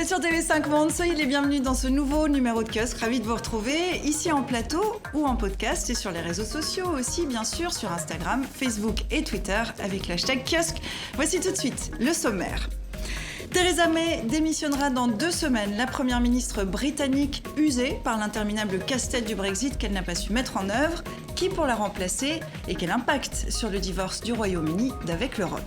Vous êtes sur TV5 Monde, soyez les bienvenus dans ce nouveau numéro de Kiosque. Ravi de vous retrouver ici en plateau ou en podcast et sur les réseaux sociaux aussi, bien sûr, sur Instagram, Facebook et Twitter avec l'hashtag Kiosque. Voici tout de suite le sommaire. Theresa May démissionnera dans 2 semaines. La première ministre britannique usée par l'interminable casse-tête du Brexit qu'elle n'a pas su mettre en œuvre. Qui pour la remplacer et quel impact sur le divorce du Royaume-Uni d'avec l'Europe ?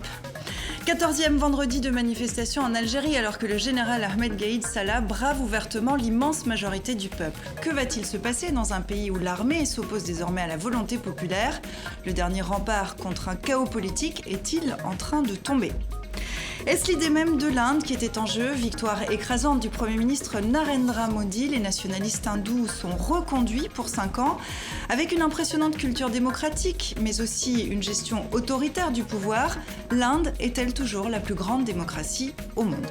14e vendredi de manifestation en Algérie alors que le général Ahmed Gaïd Salah brave ouvertement l'immense majorité du peuple. Que va-t-il se passer dans un pays où l'armée s'oppose désormais à la volonté populaire ? Le dernier rempart contre un chaos politique est-il en train de tomber ? Est-ce l'idée même de l'Inde qui était en jeu ? Victoire écrasante du Premier ministre Narendra Modi. Les nationalistes hindous sont reconduits pour 5 ans, avec une impressionnante culture démocratique, mais aussi une gestion autoritaire du pouvoir. L'Inde est-elle toujours la plus grande démocratie au monde ?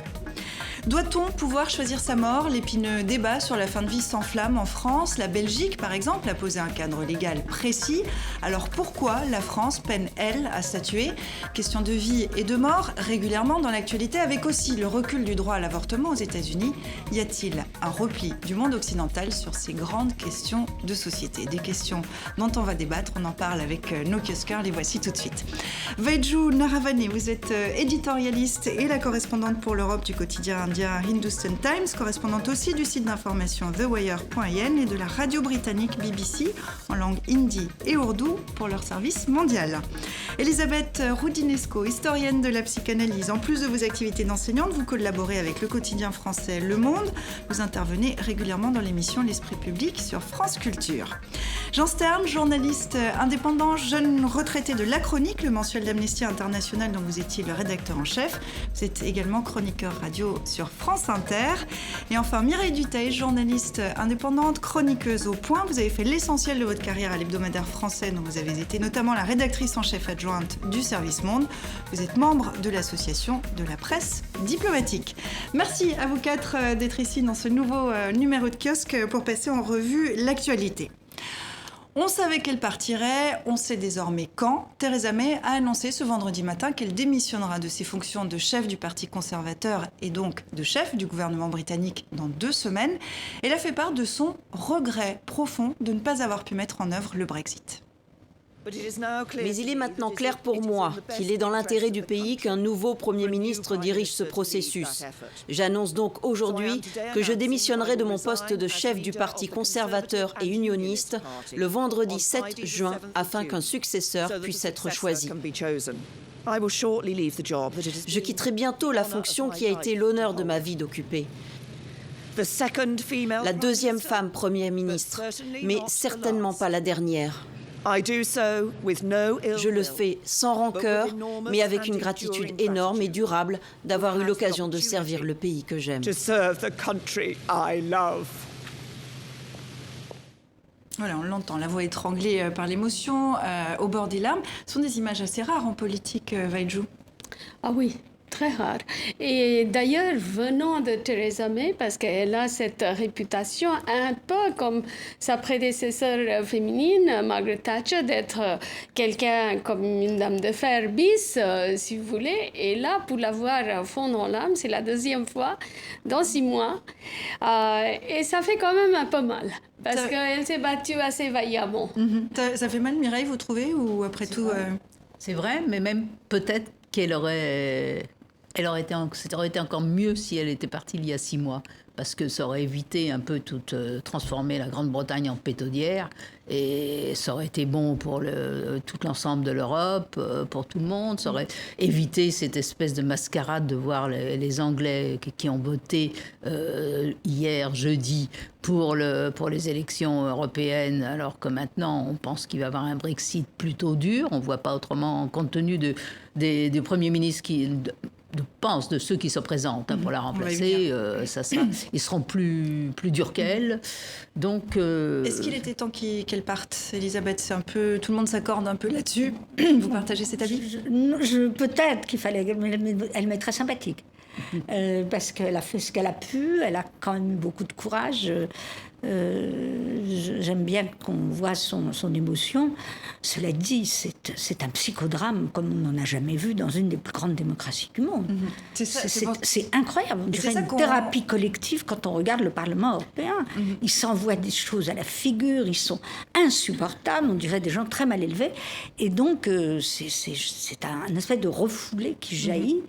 Doit-on pouvoir choisir sa mort ? L'épineux débat sur la fin de vie s'enflamme en France. La Belgique, par exemple, a posé un cadre légal précis. Alors pourquoi la France peine, elle, à statuer ? Question de vie et de mort régulièrement dans l'actualité, avec aussi le recul du droit à l'avortement aux États-Unis. Y a-t-il un repli du monde occidental sur ces grandes questions de société ? Des questions dont on va débattre. On en parle avec nos kiosqueurs. Les voici tout de suite. Vaidju Naravane, vous êtes éditorialiste et la correspondante pour l'Europe du quotidien indien Hindustan Times, correspondante aussi du site d'information TheWire.in et de la radio britannique BBC en langue hindi et ourdou pour leur service mondial. Elisabeth Roudinesco, historienne de la psychanalyse. En plus de vos activités d'enseignante, vous collaborez avec le quotidien français Le Monde. Vous intervenez régulièrement dans l'émission L'Esprit public sur France Culture. Jean Stern, journaliste indépendant, jeune retraité de La Chronique, le mensuel d'Amnesty International dont vous étiez le rédacteur en chef. Vous êtes également chroniqueur radio sur France Inter. Et enfin, Mireille Dutheil, journaliste indépendante, chroniqueuse au Point. Vous avez fait l'essentiel de votre carrière à l'hebdomadaire français, dont vous avez été notamment la rédactrice en chef adjointe du service Monde. Vous êtes membre de l'association de la presse diplomatique. Merci à vous 4 d'être ici dans ce nouveau numéro de Kiosque pour passer en revue l'actualité. On savait qu'elle partirait, on sait désormais quand. Theresa May a annoncé ce vendredi matin qu'elle démissionnera de ses fonctions de chef du Parti conservateur et donc de chef du gouvernement britannique dans 2 semaines. Elle a fait part de son regret profond de ne pas avoir pu mettre en œuvre le Brexit. Mais il est maintenant clair pour moi qu'il est dans l'intérêt du pays qu'un nouveau Premier ministre dirige ce processus. J'annonce donc aujourd'hui que je démissionnerai de mon poste de chef du Parti conservateur et unioniste le vendredi 7 juin afin qu'un successeur puisse être choisi. Je quitterai bientôt la fonction qui a été l'honneur de ma vie d'occuper. La 2e femme Premier ministre, mais certainement pas la dernière. Je le fais sans rancœur, mais avec une gratitude énorme et durable d'avoir eu l'occasion de servir le pays que j'aime. Voilà, on l'entend, la voix étranglée par l'émotion, au bord des larmes. Ce sont des images assez rares en politique, Vaidju. Ah oui. Très rare. Et d'ailleurs, venant de Theresa May, parce qu'elle a cette réputation un peu comme sa prédécesseur féminine, Margaret Thatcher, d'être quelqu'un comme une dame de fer bis, si vous voulez. Et là, pour la voir à fond dans l'âme, c'est la 2e fois dans 6 mois. Et ça fait quand même un peu mal, parce qu'elle s'est battue assez vaillamment. Ça fait mal, Mireille, vous trouvez ? Ou après tout... C'est vrai, mais même peut-être qu'elle ça aurait été encore mieux si elle était partie il y a 6 mois, parce que ça aurait évité un peu transformer la Grande-Bretagne en pétaudière, et ça aurait été bon pour tout l'ensemble de l'Europe, pour tout le monde. Ça aurait évité cette espèce de mascarade de voir les Anglais qui ont voté hier, jeudi, pour les élections européennes, alors que maintenant on pense qu'il va y avoir un Brexit plutôt dur. On ne voit pas autrement, compte tenu des premiers ministres de ceux qui se présentent pour la remplacer, ils seront plus durs qu'elle. Donc, est-ce qu'il était temps qu'elle parte, Elisabeth ? C'est un peu, tout le monde s'accorde un peu là-dessus. Vous partagez cet avis ? Peut-être qu'il fallait... Elle m'est très sympathique. parce qu'elle a fait ce qu'elle a pu, elle a quand même eu beaucoup de courage. J'aime bien qu'on voit son émotion. Cela dit, c'est un psychodrame comme on n'en a jamais vu dans une des plus grandes démocraties du monde. C'est incroyable. On dirait une thérapie collective quand on regarde le Parlement européen. Ils s'envoient des choses à la figure, ils sont insupportables, on dirait des gens très mal élevés. Et donc, c'est un espèce de refoulé qui jaillit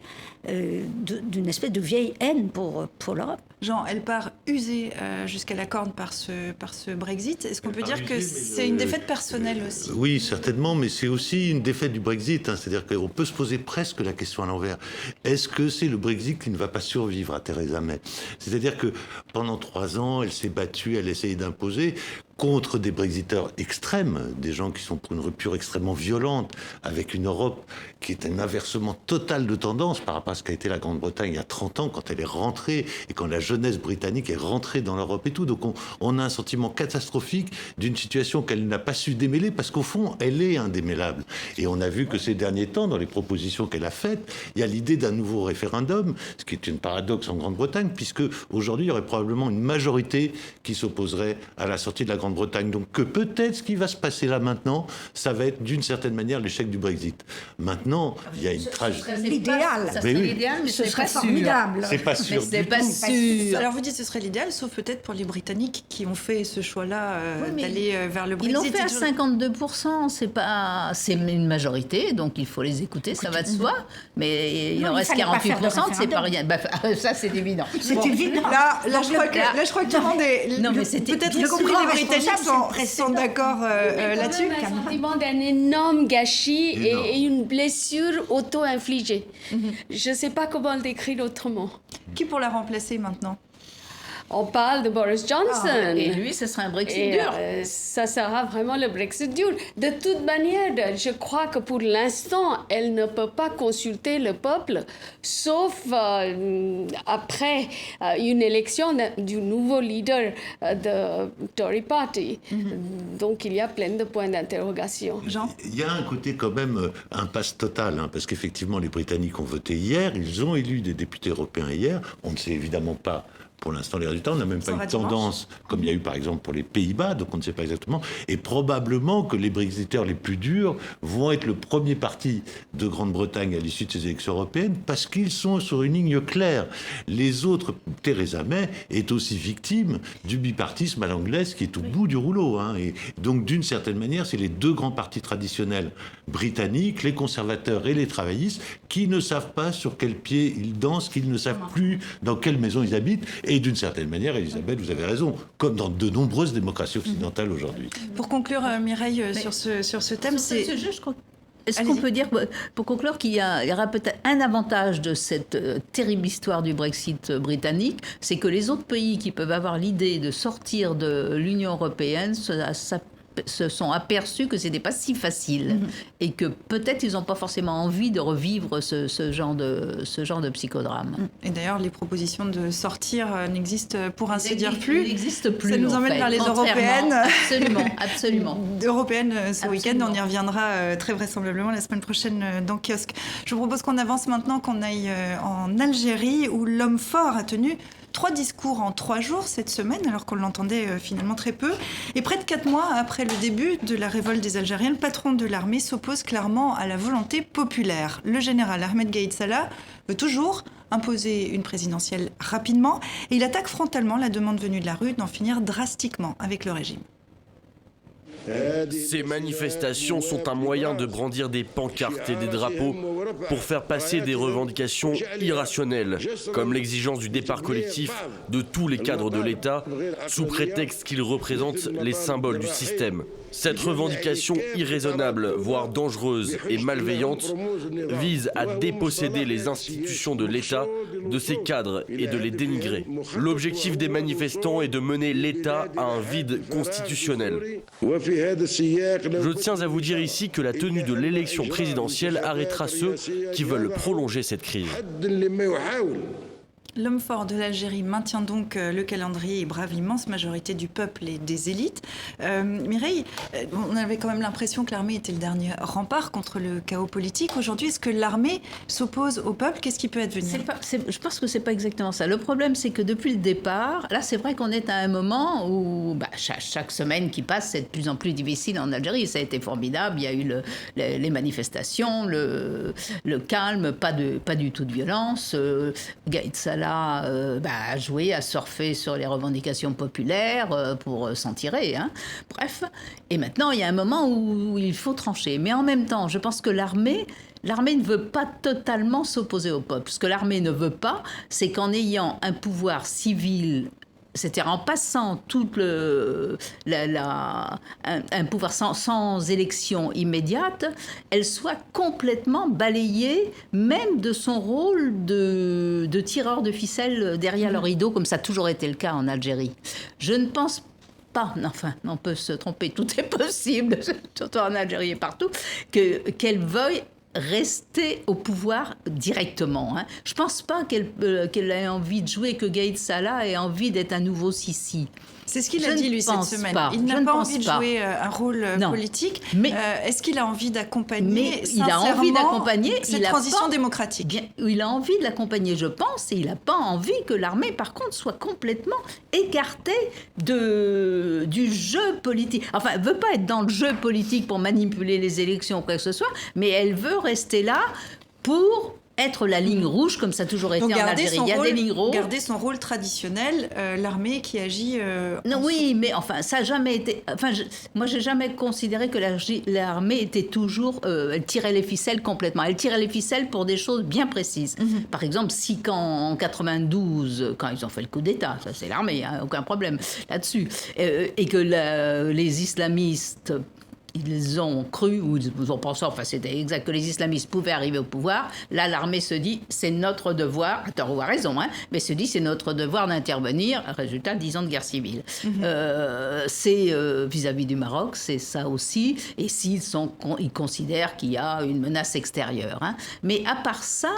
d'une espèce de vieille haine pour l'Europe. Jean, elle part usée jusqu'à la corne par ce Brexit. Est-ce qu'on peut dire que c'est une défaite personnelle aussi ? Oui, certainement, mais c'est aussi une défaite du Brexit. C'est-à-dire qu'on peut se poser presque la question à l'envers. Est-ce que c'est le Brexit qui ne va pas survivre à Theresa May ? C'est-à-dire que pendant 3 ans, elle s'est battue, elle essayait d'imposer contre des Brexiteurs extrêmes, des gens qui sont pour une rupture extrêmement violente, avec une Europe qui est un inversement total de tendance par rapport à ce qu'a été la Grande-Bretagne il y a 30 ans, quand elle est rentrée, et quand la jeunesse britannique est rentrée dans l'Europe et tout. Donc on a un sentiment catastrophique d'une situation qu'elle n'a pas su démêler, parce qu'au fond, elle est indémêlable. Et on a vu que ces derniers temps, dans les propositions qu'elle a faites, il y a l'idée d'un nouveau référendum, ce qui est un paradoxe en Grande-Bretagne, puisque aujourd'hui, il y aurait probablement une majorité qui s'opposerait à la sortie de la Grande-Bretagne. Donc que peut-être ce qui va se passer là maintenant, ça va être d'une certaine manière l'échec du Brexit. Maintenant, il y a une tragédie. L'idéal. Ça serait l'idéal, mais Ce c'est serait pas sûr. formidable. C'est pas sûr. Mais c'est pas sûr. Alors vous dites que ce serait l'idéal, sauf peut-être pour les Britanniques qui ont fait ce choix-là d'aller vers le Ils Brexit. l'ont fait à 52%, c'est une majorité, donc il faut les écouter, ça va de soi. Mais il en reste 48%, c'est pas rien. Ça, c'est évident. C'est évident. Là, je crois que tout le monde est... Non, mais c'était peut-être bien y compris sûr. les Britanniques Responsable, sont d'accord là-dessus. Un sentiment d'un énorme gâchis et une blessure auto-infligée. Je ne sais pas comment le décrire autrement. Qui pour la remplacer maintenant ? On parle de Boris Johnson. Et lui, ce serait un Brexit Et, dur. ça sera vraiment le Brexit dur. De toute manière, je crois que pour l'instant, elle ne peut pas consulter le peuple, sauf après une élection du nouveau leader de Tory Party. Donc, il y a plein de points d'interrogation. Jean ? Il y a un côté quand même impasse totale, parce qu'effectivement, les Britanniques ont voté hier, ils ont élu des députés européens hier. On ne sait évidemment pas pour l'instant les résultats, on n'a même pas eu de tendance, comme il y a eu par exemple pour les Pays-Bas, donc on ne sait pas exactement. Et probablement que les Brexiteurs les plus durs vont être le premier parti de Grande-Bretagne à l'issue de ces élections européennes, parce qu'ils sont sur une ligne claire. Les autres, Theresa May est aussi victime du bipartisme à l'anglaise qui est au bout du rouleau. Et donc d'une certaine manière, c'est les deux grands partis traditionnels britanniques, les conservateurs et les travaillistes, qui ne savent pas sur quel pied ils dansent, qu'ils ne savent plus dans quelle maison ils habitent. Et d'une certaine manière, Elisabeth, vous avez raison, comme dans de nombreuses démocraties occidentales aujourd'hui. Pour conclure, Mireille, sur ce thème, c'est... Est-ce qu'on peut dire, pour conclure, qu'il y aura peut-être un avantage de cette terrible histoire du Brexit britannique, c'est que les autres pays qui peuvent avoir l'idée de sortir de l'Union européenne se sont aperçus que c'était pas si facile et que peut-être ils n'ont pas forcément envie de revivre ce genre de psychodrame. Et d'ailleurs, les propositions de sortir n'existent pour ainsi dire plus. Il n'existe plus. Ça nous emmène vers les européennes. Absolument. Européennes ce week-end, on y reviendra très vraisemblablement la semaine prochaine dans Kiosque. Je vous propose qu'on avance maintenant, qu'on aille en Algérie où l'homme fort a tenu 3 discours en 3 jours cette semaine, alors qu'on l'entendait finalement très peu. Et près de 4 mois après le début de la révolte des Algériens, le patron de l'armée s'oppose clairement à la volonté populaire. Le général Ahmed Gaïd Salah veut toujours imposer une présidentielle rapidement et il attaque frontalement la demande venue de la rue d'en finir drastiquement avec le régime. Ces manifestations sont un moyen de brandir des pancartes et des drapeaux pour faire passer des revendications irrationnelles, comme l'exigence du départ collectif de tous les cadres de l'État, sous prétexte qu'ils représentent les symboles du système. Cette revendication irraisonnable, voire dangereuse et malveillante, vise à déposséder les institutions de l'État de ses cadres et de les dénigrer. L'objectif des manifestants est de mener l'État à un vide constitutionnel. Je tiens à vous dire ici que la tenue de l'élection présidentielle arrêtera ceux qui veulent prolonger cette crise. L'homme fort de l'Algérie maintient donc le calendrier et brave l'immense majorité du peuple et des élites. Mireille, on avait quand même l'impression que l'armée était le dernier rempart contre le chaos politique. Aujourd'hui, est-ce que l'armée s'oppose au peuple? Qu'est-ce qui peut advenir? Je pense que c'est pas exactement ça. Le problème, c'est que depuis le départ, là, c'est vrai qu'on est à un moment où chaque semaine qui passe, c'est de plus en plus difficile en Algérie. Ça a été formidable. Il y a eu les manifestations, le calme, pas du tout de violence. Gaïd Salah a joué, a surfé sur les revendications populaires pour s'en tirer. Hein. Bref, et maintenant, il y a un moment où il faut trancher. Mais en même temps, je pense que l'armée ne veut pas totalement s'opposer au peuple. Ce que l'armée ne veut pas, c'est qu'en ayant un pouvoir civil, c'est-à-dire en passant tout un pouvoir sans élection immédiate, elle soit complètement balayée, même de son rôle de tireur de ficelle derrière le rideau, comme ça a toujours été le cas en Algérie. Je ne pense pas, enfin, on peut se tromper, tout est possible, surtout en Algérie et partout, qu'elle veuille rester au pouvoir directement. Hein. Je ne pense pas qu'elle ait envie de jouer, que Gaïd Salah ait envie d'être un nouveau Sisi. C'est ce qu'il a dit, lui, cette semaine. Il n'a pas envie de jouer un rôle politique. Mais est-ce qu'il a envie d'accompagner cette transition démocratique? Bien, il a envie de l'accompagner, je pense, et il n'a pas envie que l'armée, par contre, soit complètement écartée du jeu politique. Enfin, elle ne veut pas être dans le jeu politique pour manipuler les élections ou quoi que ce soit, mais elle veut rester là pour être la ligne rouge, comme ça a toujours été en Algérie. Il y a des lignes rouges. Garder son rôle traditionnel, l'armée qui agit... Non, oui, mais enfin, ça n'a jamais été... Enfin, moi, je n'ai jamais considéré que l'armée était toujours... elle tirait les ficelles complètement. Elle tirait les ficelles pour des choses bien précises. Mm-hmm. Par exemple, si en 92, quand ils ont fait le coup d'État, ça c'est l'armée, hein, aucun problème là-dessus, et que les islamistes... Ils ont cru, ou ils ont pensé, enfin c'était exact, que les islamistes pouvaient arriver au pouvoir. Là, l'armée se dit, c'est notre devoir, à tort ou à raison, hein, mais se dit, c'est notre devoir d'intervenir. Résultat, 10 ans de guerre civile. Mm-hmm. C'est vis-à-vis du Maroc, c'est ça aussi. Et ils considèrent qu'il y a une menace extérieure. Hein. Mais à part ça,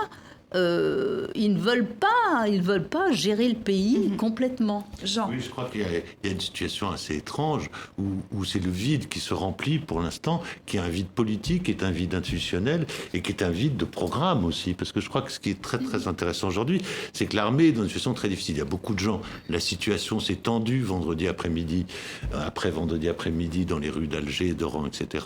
ils ne veulent pas gérer le pays complètement. Jean. Oui, je crois qu'il y a une situation assez étrange où c'est le vide qui se remplit pour l'instant, qui est un vide politique, qui est un vide institutionnel et qui est un vide de programme aussi. Parce que je crois que ce qui est très très intéressant aujourd'hui, c'est que l'armée est dans une situation très difficile. Il y a beaucoup de gens. La situation s'est tendue vendredi après-midi dans les rues d'Alger, d'Oran, etc.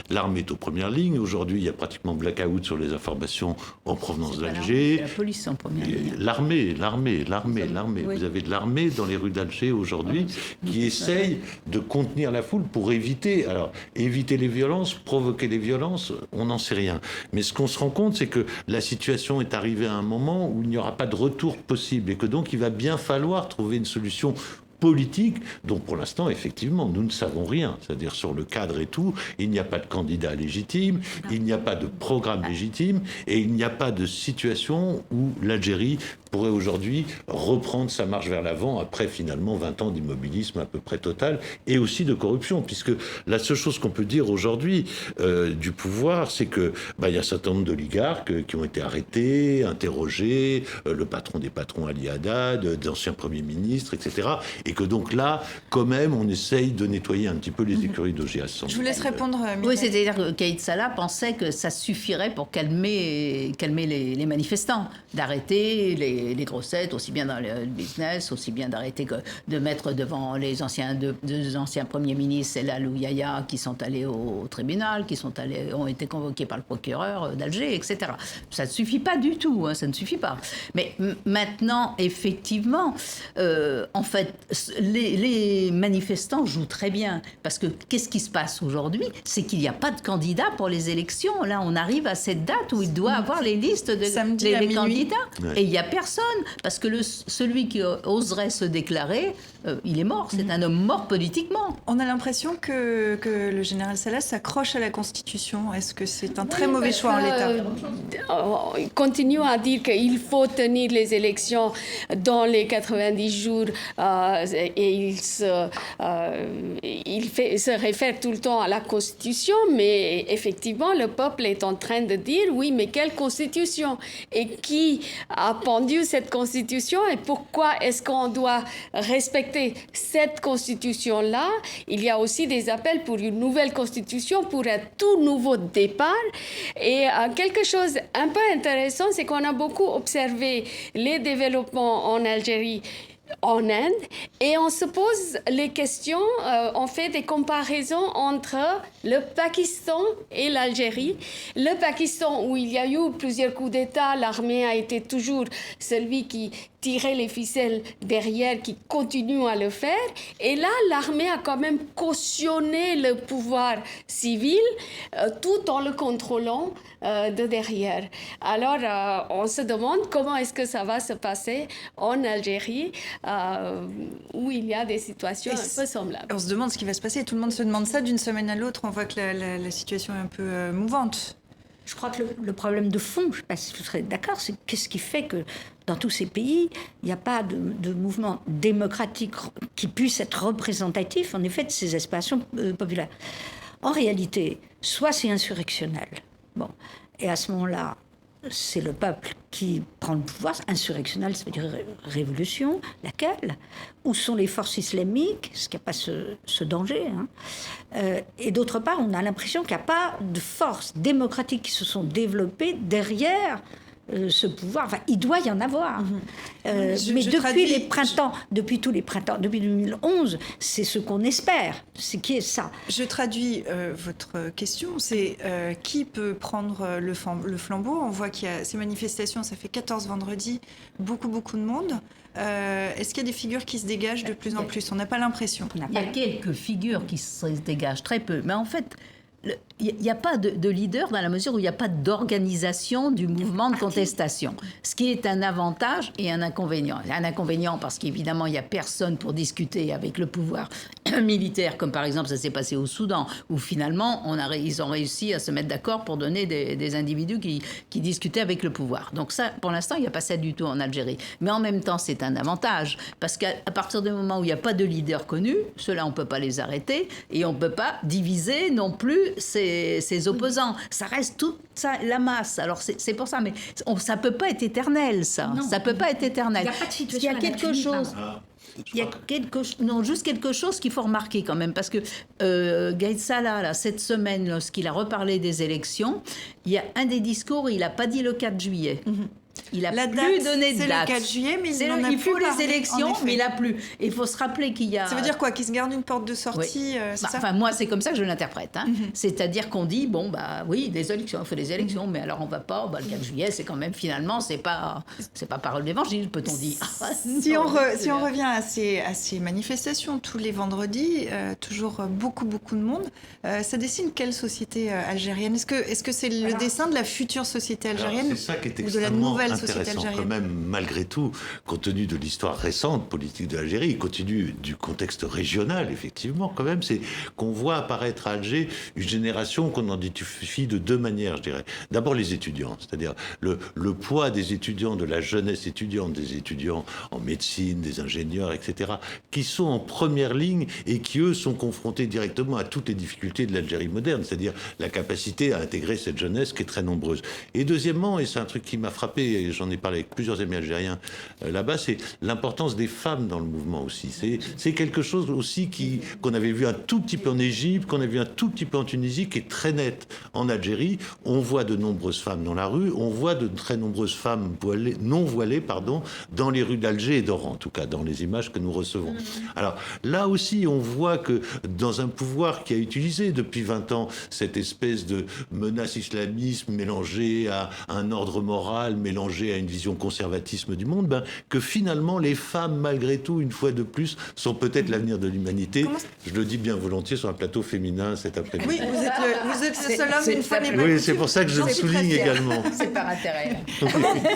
L'armée est aux premières lignes. Aujourd'hui, il y a pratiquement blackout sur les informations en provenance d'Alger. C'est la police en première ligne. L'armée. Oui. Vous avez de l'armée dans les rues d'Alger aujourd'hui qui essaye de contenir la foule pour éviter les violences, provoquer les violences, on n'en sait rien. Mais ce qu'on se rend compte, c'est que la situation est arrivée à un moment où il n'y aura pas de retour possible et que donc il va bien falloir trouver une solution politique, dont pour l'instant, effectivement, nous ne savons rien. C'est-à-dire sur le cadre et tout, il n'y a pas de candidat légitime, il n'y a pas de programme légitime, et il n'y a pas de situation où l'Algérie pourrait aujourd'hui reprendre sa marche vers l'avant après finalement 20 ans d'immobilisme à peu près total, et aussi de corruption, puisque la seule chose qu'on peut dire aujourd'hui du pouvoir, c'est que y a un certain nombre d'oligarques qui ont été arrêtés, interrogés, le patron des patrons Ali Haddad, d'anciens premiers ministres, etc., et que donc là, quand même, on essaye de nettoyer un petit peu les écuries d'OGA100. Je vous laisse répondre, Mireille. Oui, c'est-à-dire que Gaïd Salah pensait que ça suffirait pour calmer les manifestants, d'arrêter les grossettes, aussi bien dans le business, aussi bien d'arrêter que de mettre devant les deux anciens premiers ministres, Elal ou Yahya, qui sont allés au tribunal, ont été convoqués par le procureur d'Alger, etc. Ça ne suffit pas du tout, hein, ça ne suffit pas. Mais maintenant, effectivement, en fait, les manifestants jouent très bien. Parce que qu'est-ce qui se passe aujourd'hui? C'est qu'il n'y a pas de candidat pour les élections. Là, on arrive à cette date où il doit avoir les listes des candidats. Ouais. Et il n'y a personne. Parce que celui qui oserait se déclarer, il est mort. C'est un homme mort politiquement. On a l'impression que le général Salah s'accroche à la Constitution. Est-ce que c'est un très mauvais choix en l'état? Il continue à dire qu'il faut tenir les élections dans les 90 jours. Et il se réfère tout le temps à la Constitution, mais effectivement, le peuple est en train de dire, oui, mais quelle Constitution? Et qui a pendu vu cette constitution et pourquoi est-ce qu'on doit respecter cette constitution-là. Il y a aussi des appels pour une nouvelle constitution, pour un tout nouveau départ. Et quelque chose un peu intéressant, c'est qu'on a beaucoup observé les développements en Algérie, en Inde, et on se pose les questions, on fait des comparaisons entre le Pakistan et l'Algérie. Le Pakistan, où il y a eu plusieurs coups d'État, l'armée a été toujours celui qui tirait les ficelles derrière, qui continue à le faire. Et là, l'armée a quand même cautionné le pouvoir civil tout en le contrôlant de derrière. Alors, on se demande comment est-ce que ça va se passer en Algérie, où il y a des situations un peu semblables. On se demande ce qui va se passer. Tout le monde se demande ça d'une semaine à l'autre. On voit que la situation est un peu mouvante. Je crois que le problème de fond, je ne sais pas si vous serez d'accord, c'est qu'est-ce qui fait que dans tous ces pays, il n'y a pas de mouvement démocratique qui puisse être représentatif, en effet, de ces aspirations populaires. En réalité, soit c'est insurrectionnel, bon, et à ce moment-là, c'est le peuple qui prend le pouvoir, insurrectionnel, ça veut dire révolution, laquelle? Où sont les forces islamiques? Est-ce qu'il n'y a pas ce danger, et d'autre part, on a l'impression qu'il n'y a pas de forces démocratiques qui se sont développées derrière ce pouvoir. Enfin, il doit y en avoir. Mais depuis tous les printemps, depuis 2011, c'est ce qu'on espère, c'est qui est ça. Je traduis votre question, c'est qui peut prendre le flambeau? On voit qu'il y a ces manifestations, ça fait 14 vendredis, beaucoup de monde. Est-ce qu'il y a des figures qui se dégagent de plus en plus? On n'a pas l'impression. Il y a quelques figures qui se dégagent, très peu. Mais en fait, il n'y a pas de leader dans la mesure où il n'y a pas d'organisation du mouvement de contestation. Ce qui est un avantage et un inconvénient. Un inconvénient parce qu'évidemment, il n'y a personne pour discuter avec le pouvoir militaire, comme par exemple ça s'est passé au Soudan, où finalement, ils ont réussi à se mettre d'accord pour donner des individus qui discutaient avec le pouvoir. Donc ça, pour l'instant, il n'y a pas ça du tout en Algérie. Mais en même temps, c'est un avantage, parce qu'à partir du moment où il n'y a pas de leader connu, ceux-là, on ne peut pas les arrêter, et on ne peut pas diviser non plus ses opposants. Ça reste toute la masse. Alors c'est pour ça, mais ça ne peut pas être éternel, ça. Non. Ça ne peut pas être éternel. Il n'y a pas de situation. Il y a quelque chose... juste quelque chose qu'il faut remarquer quand même, parce que Gaïd Salah, là, cette semaine, lorsqu'il a reparlé des élections, il y a un des discours, il n'a pas dit le 4 juillet. Il a plus donné de date. C'est le 4 juillet, mais il faut les élections, mais il n'a plus. Et il faut se rappeler qu'il y a... Ça veut dire quoi? Qu'il se garde une porte de sortie, c'est ça? Enfin, moi, c'est comme ça que je l'interprète. C'est-à-dire qu'on dit, oui, des élections, il faut des élections, mais alors on ne va pas, le 4 juillet, c'est quand même, finalement, c'est pas parole d'évangile, peut-on dire. Si on revient à ces manifestations tous les vendredis, toujours beaucoup de monde, ça dessine quelle société algérienne? Est-ce que c'est le dessin de la future société algérienne? Alors, c'est ça qui est ou de la nouvelle société intéressant algérienne. quand même, malgré tout, compte tenu de l'histoire récente politique de l'Algérie, compte tenu du contexte régional, effectivement, quand même, c'est qu'on voit apparaître à Alger une génération qu'on identifie de deux manières, je dirais. D'abord les étudiants, c'est-à-dire le poids des étudiants, de la jeunesse étudiante, des étudiants en médecine, des ingénieurs, etc., qui sont en première ligne et qui, eux, sont confrontés directement à toutes les difficultés de l'Algérie moderne, c'est-à-dire la capacité à intégrer cette jeunesse qui est très nombreuse. Et deuxièmement, et c'est un truc qui m'a frappé, et j'en ai parlé avec plusieurs amis algériens là-bas, c'est l'importance des femmes dans le mouvement aussi. C'est quelque chose aussi qu'on avait vu un tout petit peu en Égypte, qu'on a vu un tout petit peu en Tunisie, qui est très net en Algérie. On voit de nombreuses femmes dans la rue, on voit de très nombreuses femmes non voilées, dans les rues d'Alger et d'Oran, en tout cas, dans les images que nous recevons. Alors là aussi, on voit que dans un pouvoir qui a utilisé depuis 20 ans cette espèce de menace islamiste mélangée à un ordre moral, mélangée à une vision conservatisme du monde, que finalement les femmes, malgré tout, une fois de plus, sont peut-être l'avenir de l'humanité. Je le dis bien volontiers sur un plateau féminin cet après-midi. Oui, vous êtes le seul homme, une femme. Oui, c'est pour ça que je le souligne également. C'est par intérêt.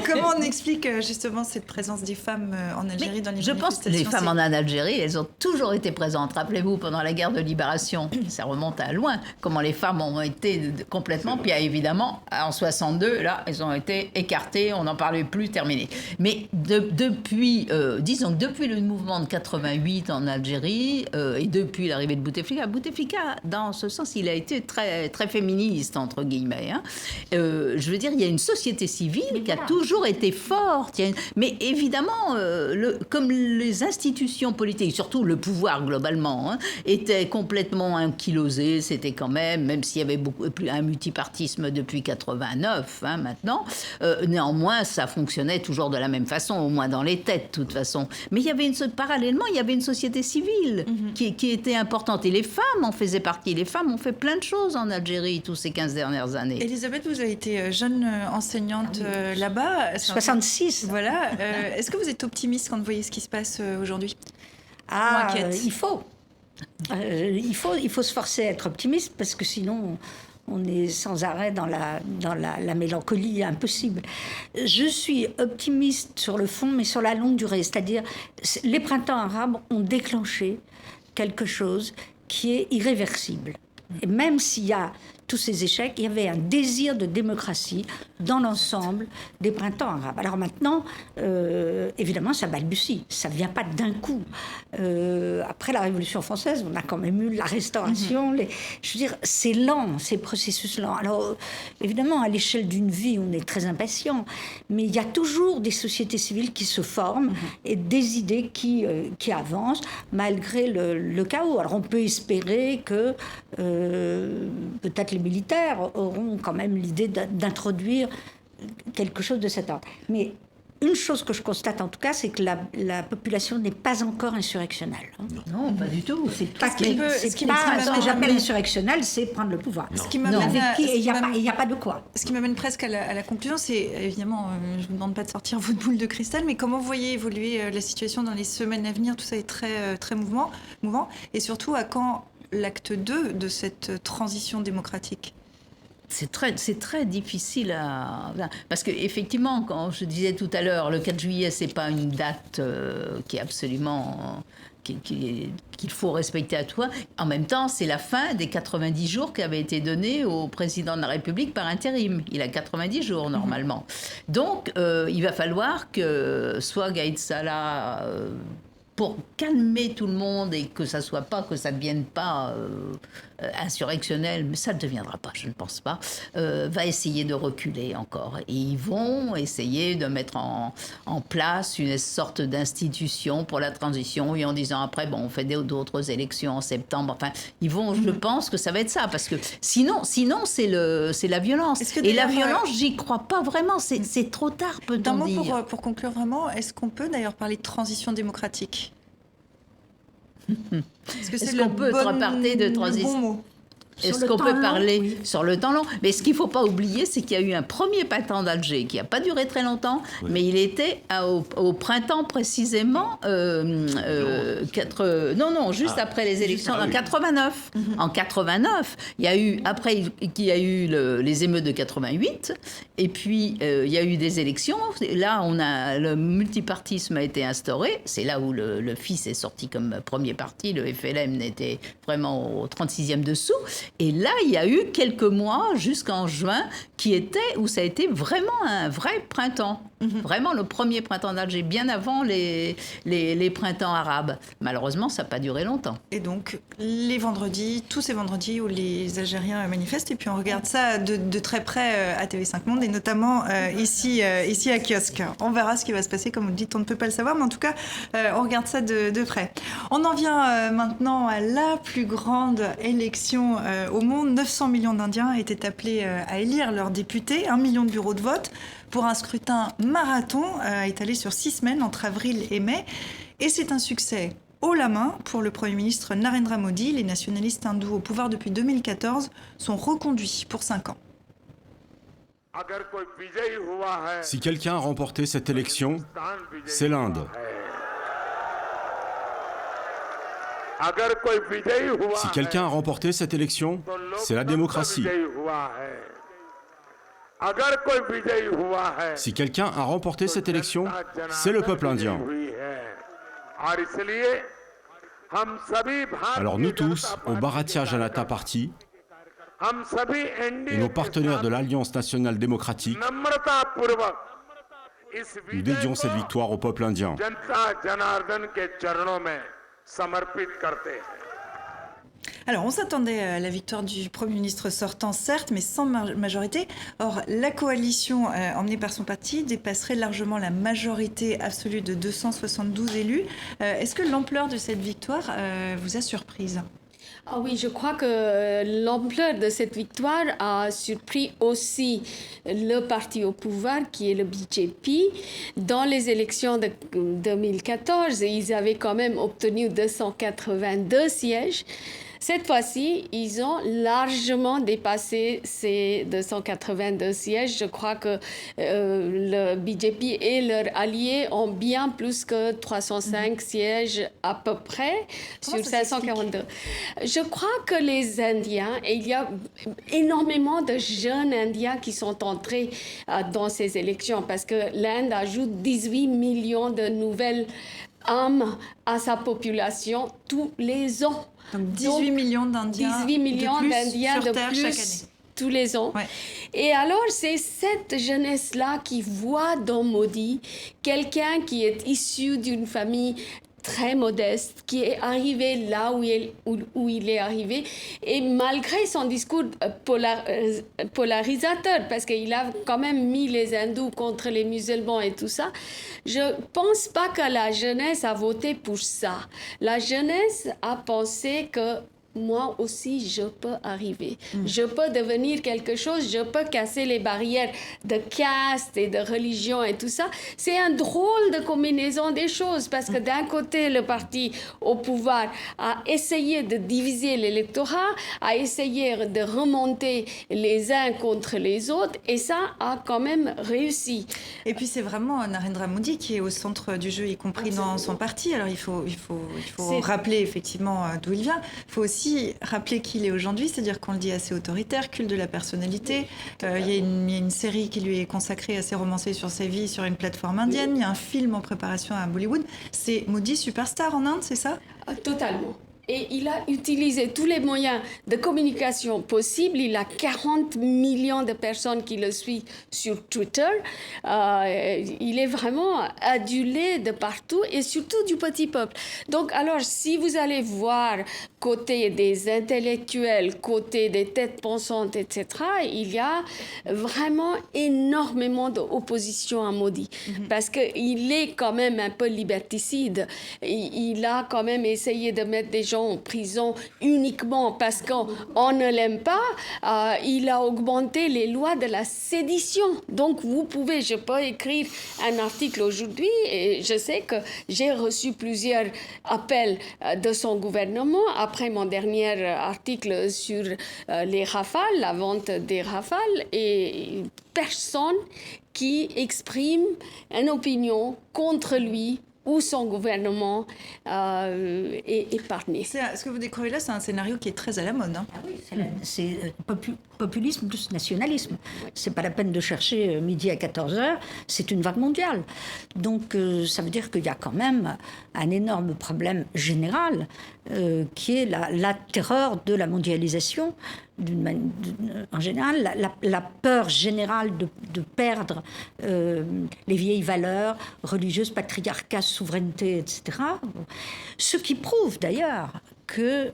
Comment on explique justement cette présence des femmes en Algérie dans les Je pense que les femmes en Algérie, elles ont toujours été présentes. Rappelez-vous, pendant la guerre de libération, ça remonte à loin, comment les femmes ont été complètement... Puis évidemment, en 62, là, elles ont été écartées, on n'en parlait plus, terminé. Mais depuis le mouvement de 88 en Algérie et depuis l'arrivée de Bouteflika, dans ce sens, il a été très, très féministe, entre guillemets. Je veux dire, il y a une société civile qui a toujours été forte. Mais évidemment, comme les institutions politiques, surtout le pouvoir globalement, étaient complètement ankylosées, c'était quand même s'il y avait beaucoup plus un multipartisme depuis 89 maintenant, néanmoins ça fonctionnait toujours de la même façon, au moins dans les têtes de toute façon. Mais parallèlement, il y avait une société civile qui était importante et les femmes en faisaient partie. Les femmes ont fait plein de choses en Algérie tous ces 15 dernières années. Elisabeth, vous avez été jeune enseignante là-bas. 66. Voilà. Est-ce que vous êtes optimiste quand vous voyez ce qui se passe aujourd'hui? Il faut. Il faut se forcer à être optimiste parce que sinon on est sans arrêt dans la mélancolie impossible. Je suis optimiste sur le fond, mais sur la longue durée. C'est-à-dire, les printemps arabes ont déclenché quelque chose qui est irréversible. Et même s'il y a tous ces échecs, il y avait un désir de démocratie dans l'ensemble des printemps arabes. Alors maintenant, évidemment, ça balbutie, ça ne vient pas d'un coup. Après la Révolution française, on a quand même eu la Restauration. Je veux dire, c'est lent, ces processus lents. Alors, évidemment, à l'échelle d'une vie, on est très impatient, mais il y a toujours des sociétés civiles qui se forment et des idées qui avancent malgré le chaos. Alors, on peut espérer que peut-être les militaires auront quand même l'idée d'introduire quelque chose de cet ordre. Mais une chose que je constate en tout cas, c'est que la population n'est pas encore insurrectionnelle. Non, pas du tout. Ce que j'appelle insurrectionnel, c'est prendre le pouvoir. Il n'y a pas de quoi. Ce qui m'amène presque à la conclusion, c'est évidemment, je ne vous demande pas de sortir votre boule de cristal, mais comment vous voyez évoluer la situation dans les semaines à venir? Tout ça est très, très mouvant. Et surtout, à quand l'acte 2 de cette transition démocratique? C'est très difficile parce que effectivement, quand je disais tout à l'heure, le 4 juillet, c'est pas une date qui est absolument qu'il faut respecter à toi. En même temps, c'est la fin des 90 jours qui avaient été donnés au président de la République par intérim. Il a 90 jours normalement. Donc, il va falloir que soit Gaïd Salah, pour calmer tout le monde et que ça ne devienne pas insurrectionnel, mais ça ne deviendra pas, je ne pense pas, va essayer de reculer encore. Et ils vont essayer de mettre en place une sorte d'institution pour la transition, et en disant après, on fait d'autres élections en septembre. Enfin, je pense que ça va être ça, parce que sinon c'est la violence. Et la violence, j'y crois pas vraiment, c'est trop tard, peut-on dire. Pour conclure vraiment, est-ce qu'on peut d'ailleurs parler de transition démocratique? Est-ce qu'on peut repartir de transition? Est-ce qu'on peut parler sur le temps long? Mais ce qu'il ne faut pas oublier, c'est qu'il y a eu un premier printemps d'Alger qui n'a pas duré très longtemps, mais il était au printemps précisément, juste après les élections, en 89. En 89, il y a eu, après il y a eu les émeutes de 88, et puis il y a eu des élections. Là, le multipartisme a été instauré. C'est là où le FIS est sorti comme premier parti. Le FLN était vraiment au 36e dessous. Et là, il y a eu quelques mois, jusqu'en juin, où ça a été vraiment un vrai printemps. Vraiment le premier printemps d'Alger, bien avant les printemps arabes. Malheureusement, ça n'a pas duré longtemps. Et donc, tous ces vendredis où les Algériens manifestent, et puis on regarde ça de très près à TV5 Monde, et notamment ici à Kiosque. On verra ce qui va se passer, comme vous le dites, on ne peut pas le savoir, mais en tout cas, on regarde ça de près. On en vient maintenant à la plus grande élection au monde. 900 millions d'Indiens étaient appelés à élire leurs députés, 1 million de bureaux de vote, pour un scrutin marathon étalé sur 6 semaines entre avril et mai. Et c'est un succès haut la main pour le Premier ministre Narendra Modi. Les nationalistes hindous au pouvoir depuis 2014 sont reconduits pour 5 ans. Si quelqu'un a remporté cette élection, c'est l'Inde. Si quelqu'un a remporté cette élection, c'est la démocratie. Si quelqu'un a remporté cette élection, c'est le peuple indien. Alors nous tous, au Bharatiya Janata Party, et nos partenaires de l'Alliance nationale démocratique, Nous dédions cette victoire au peuple indien. Alors, on s'attendait à la victoire du Premier ministre sortant, certes, mais sans majorité. Or, la coalition emmenée par son parti dépasserait largement la majorité absolue de 272 élus. Est-ce que l'ampleur de cette victoire vous a surprise ? Ah oui, je crois que l'ampleur de cette victoire a surpris aussi le parti au pouvoir, qui est le BJP. Dans les élections de 2014, ils avaient quand même obtenu 282 sièges. Cette fois-ci, ils ont largement dépassé ces 282 sièges. Je crois que le BJP et leurs alliés ont bien plus que 305 sièges à peu près sur 542. Je crois que les Indiens, et il y a énormément de jeunes Indiens qui sont entrés dans ces élections parce que l'Inde ajoute 18 millions de nouvelles âmes à sa population tous les ans. Donc 18 millions d'Indiens 18 millions d'Indiens sur Terre chaque année. Tous les ans. Ouais. Et alors, c'est cette jeunesse-là qui voit dans Modi quelqu'un qui est issu d'une famille très modeste, qui est arrivé là où il est arrivé, et malgré son discours polarisateur, parce qu'il a quand même mis les hindous contre les musulmans et tout ça, je pense pas que la jeunesse a voté pour ça. La jeunesse a pensé que moi aussi, je peux arriver. Je peux devenir quelque chose, je peux casser les barrières de caste et de religion et tout ça. C'est un drôle de combinaison des choses parce que d'un côté, le parti au pouvoir a essayé de diviser l'électorat, a essayé de remonter les uns contre les autres et ça a quand même réussi. Et puis c'est vraiment Narendra Modi qui est au centre du jeu, y compris dans son parti. Alors il faut rappeler effectivement d'où il vient. Il faut aussi rappeler qui il est aujourd'hui, c'est-à-dire qu'on le dit assez autoritaire, culte de la personnalité. Il y a une série qui lui est consacrée, assez romancée sur sa vie, sur une plateforme indienne. Il y a un film en préparation à Bollywood. C'est Modi Superstar en Inde, c'est ça ? Totalement. Et il a utilisé tous les moyens de communication possibles. Il a 40 millions de personnes qui le suivent sur Twitter. Il est vraiment adulé de partout et surtout du petit peuple. Donc, alors, si vous allez voir côté des intellectuels, côté des têtes pensantes, etc., il y a vraiment énormément d'opposition à Modi. Parce qu'il est quand même un peu liberticide. Il a quand même essayé de mettre des gens en prison uniquement parce qu'on ne l'aime pas. Il a augmenté les lois de la sédition. Donc, je peux écrire un article aujourd'hui et je sais que j'ai reçu plusieurs appels de son gouvernement après mon dernier article sur les Rafales, la vente des Rafales, et personne qui exprime une opinion contre lui où son gouvernement est épargné. Ce que vous découvrez là, c'est un scénario qui est très à la mode. Hein. Ah oui, c'est populisme plus nationalisme. C'est pas la peine de chercher midi à 14h, c'est une vague mondiale. Donc ça veut dire qu'il y a quand même un énorme problème général qui est la terreur de la mondialisation. En général, la peur générale de perdre les vieilles valeurs religieuses, patriarcat, souveraineté, etc. Ce qui prouve d'ailleurs que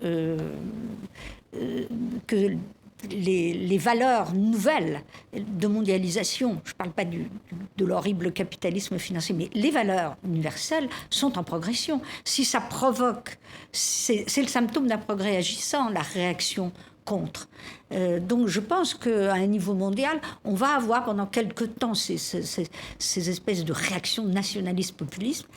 les valeurs nouvelles de mondialisation, je ne parle pas de l'horrible capitalisme financier, mais les valeurs universelles sont en progression. Si ça provoque, c'est le symptôme d'un progrès agissant, la réaction contre. Donc je pense qu'à un niveau mondial, on va avoir pendant quelque temps ces espèces de réactions nationalistes populistes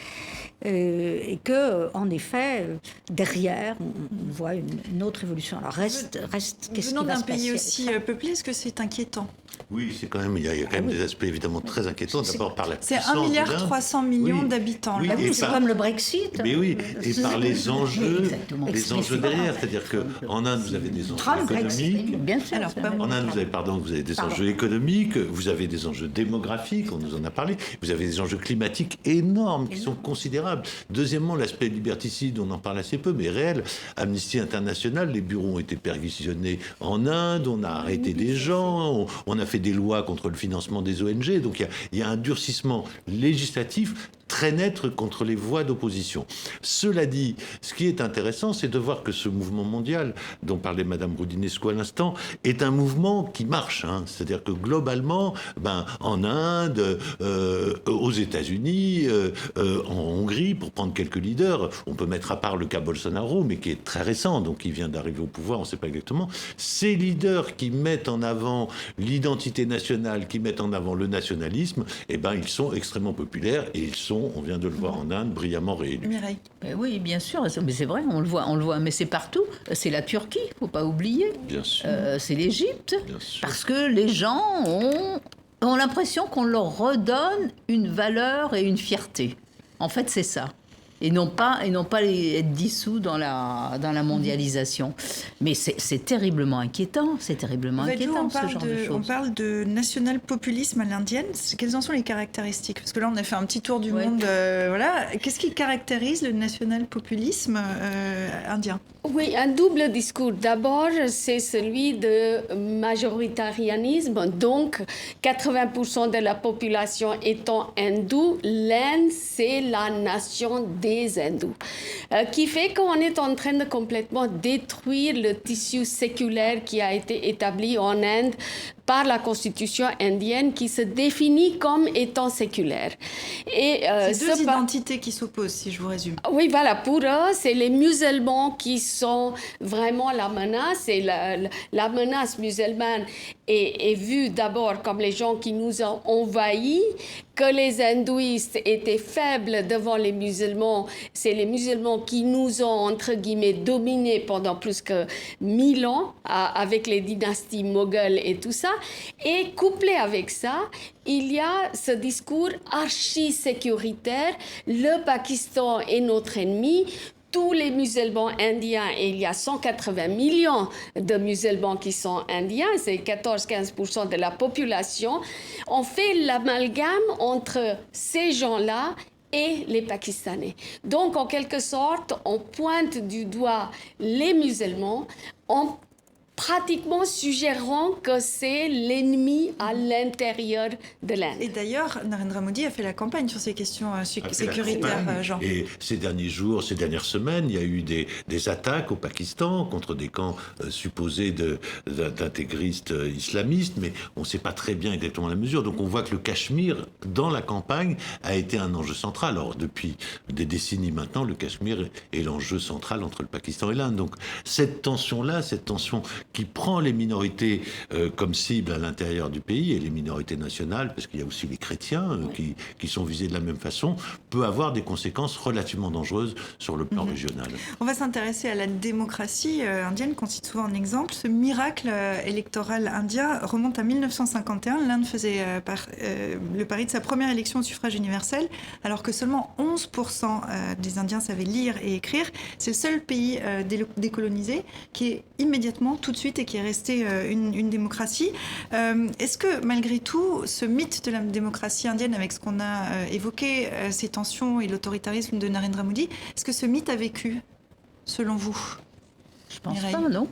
et qu'en effet, derrière, on voit une autre évolution. Alors reste qu'est-ce qui va se passer. Venant d'un pays aussi peuplé, est-ce que c'est inquiétant ? Oui, c'est quand même, il y a quand même des aspects évidemment très inquiétants. D'abord par la puissance. C'est 1,3 milliard d'habitants. Oui, c'est comme le Brexit. Mais oui, et par les enjeux derrière. C'est-à-dire qu'en Inde, vous avez des enjeux économiques, bien sûr. Alors, en Inde, vous avez des enjeux économiques, vous avez des enjeux démographiques, on nous en a parlé, vous avez des enjeux climatiques énormes qui sont considérables. Deuxièmement, l'aspect liberticide, on en parle assez peu, mais réel. Amnesty International, les bureaux ont été perquisitionnés en Inde, on a arrêté des gens, on a fait des lois contre le financement des ONG, donc il y a un durcissement législatif très net contre les voix d'opposition. Cela dit, ce qui est intéressant, c'est de voir que ce mouvement mondial, dont parlait Madame Roudinescu à l'instant, est un mouvement qui marche. C'est-à-dire que globalement, en Inde, aux États-Unis, en Hongrie, pour prendre quelques leaders, on peut mettre à part le cas Bolsonaro, mais qui est très récent, donc il vient d'arriver au pouvoir, on ne sait pas exactement. Ces leaders qui mettent en avant l'identité nationale, qui mettent en avant le nationalisme, ils sont extrêmement populaires et ils sont, on vient de le voir en Inde, brillamment réélus. Mireille. Oui, bien sûr, mais c'est vrai, on le voit, mais c'est partout. C'est la Turquie, il ne faut pas oublier. Bien sûr. C'est l'Égypte, parce que les gens ont l'impression qu'on leur redonne une valeur et une fierté. En fait, c'est ça. Et non pas être dissous dans la mondialisation. Mais c'est terriblement inquiétant, ce genre de choses. On parle de national-populisme à l'indienne. Quelles en sont les caractéristiques ? Parce que là, on a fait un petit tour du monde. Voilà. Qu'est-ce qui caractérise le national-populisme indien ? Oui, un double discours. D'abord, c'est celui de majoritarianisme. Donc, 80% de la population étant hindoue, l'Inde, c'est la nation des hindous. Qui fait qu'on est en train de complètement détruire le tissu séculaire qui a été établi en Inde par la constitution indienne qui se définit comme étant séculaire. Et, c'est deux identités qui s'opposent, si je vous résume. Oui, voilà. Pour eux, c'est les musulmans qui sont vraiment la menace. Et la menace musulmane est vue d'abord comme les gens qui nous ont envahis, que les hindouistes étaient faibles devant les musulmans. C'est les musulmans qui nous ont, entre guillemets, dominés pendant plus que 1000 ans avec les dynasties mogholes et tout ça. Et couplé avec ça, il y a ce discours archi-sécuritaire. Le Pakistan est notre ennemi. Tous les musulmans indiens, et il y a 180 millions de musulmans qui sont indiens, c'est 14-15% de la population, on fait l'amalgame entre ces gens-là et les Pakistanais. Donc, en quelque sorte, on pointe du doigt les musulmans en pratiquement suggérant que c'est l'ennemi à l'intérieur de l'Inde. Et d'ailleurs, Narendra Modi a fait la campagne sur ces questions sécuritaires, Jean. Et ces derniers jours, ces dernières semaines, il y a eu des attaques au Pakistan contre des camps supposés d'intégristes islamistes, mais on ne sait pas très bien exactement la mesure. Donc on voit que le Cachemire, dans la campagne, a été un enjeu central. Alors depuis des décennies maintenant, le Cachemire est l'enjeu central entre le Pakistan et l'Inde. Donc cette tension-là, cette tension qui prend les minorités comme cible à l'intérieur du pays, et les minorités nationales, parce qu'il y a aussi les chrétiens qui sont visés de la même façon, peut avoir des conséquences relativement dangereuses sur le plan régional. On va s'intéresser à la démocratie indienne, qu'on cite souvent en exemple. Ce miracle électoral indien remonte à 1951. L'Inde faisait le pari de sa première élection au suffrage universel, alors que seulement 11% des Indiens savaient lire et écrire. C'est le seul pays décolonisé qui est immédiatement tout de suite et qui est resté une démocratie. Est-ce que malgré tout, ce mythe de la démocratie indienne, avec ce qu'on a évoqué, ces tensions et l'autoritarisme de Narendra Modi, est-ce que ce mythe a vécu, selon vous ? Je pense pas, non.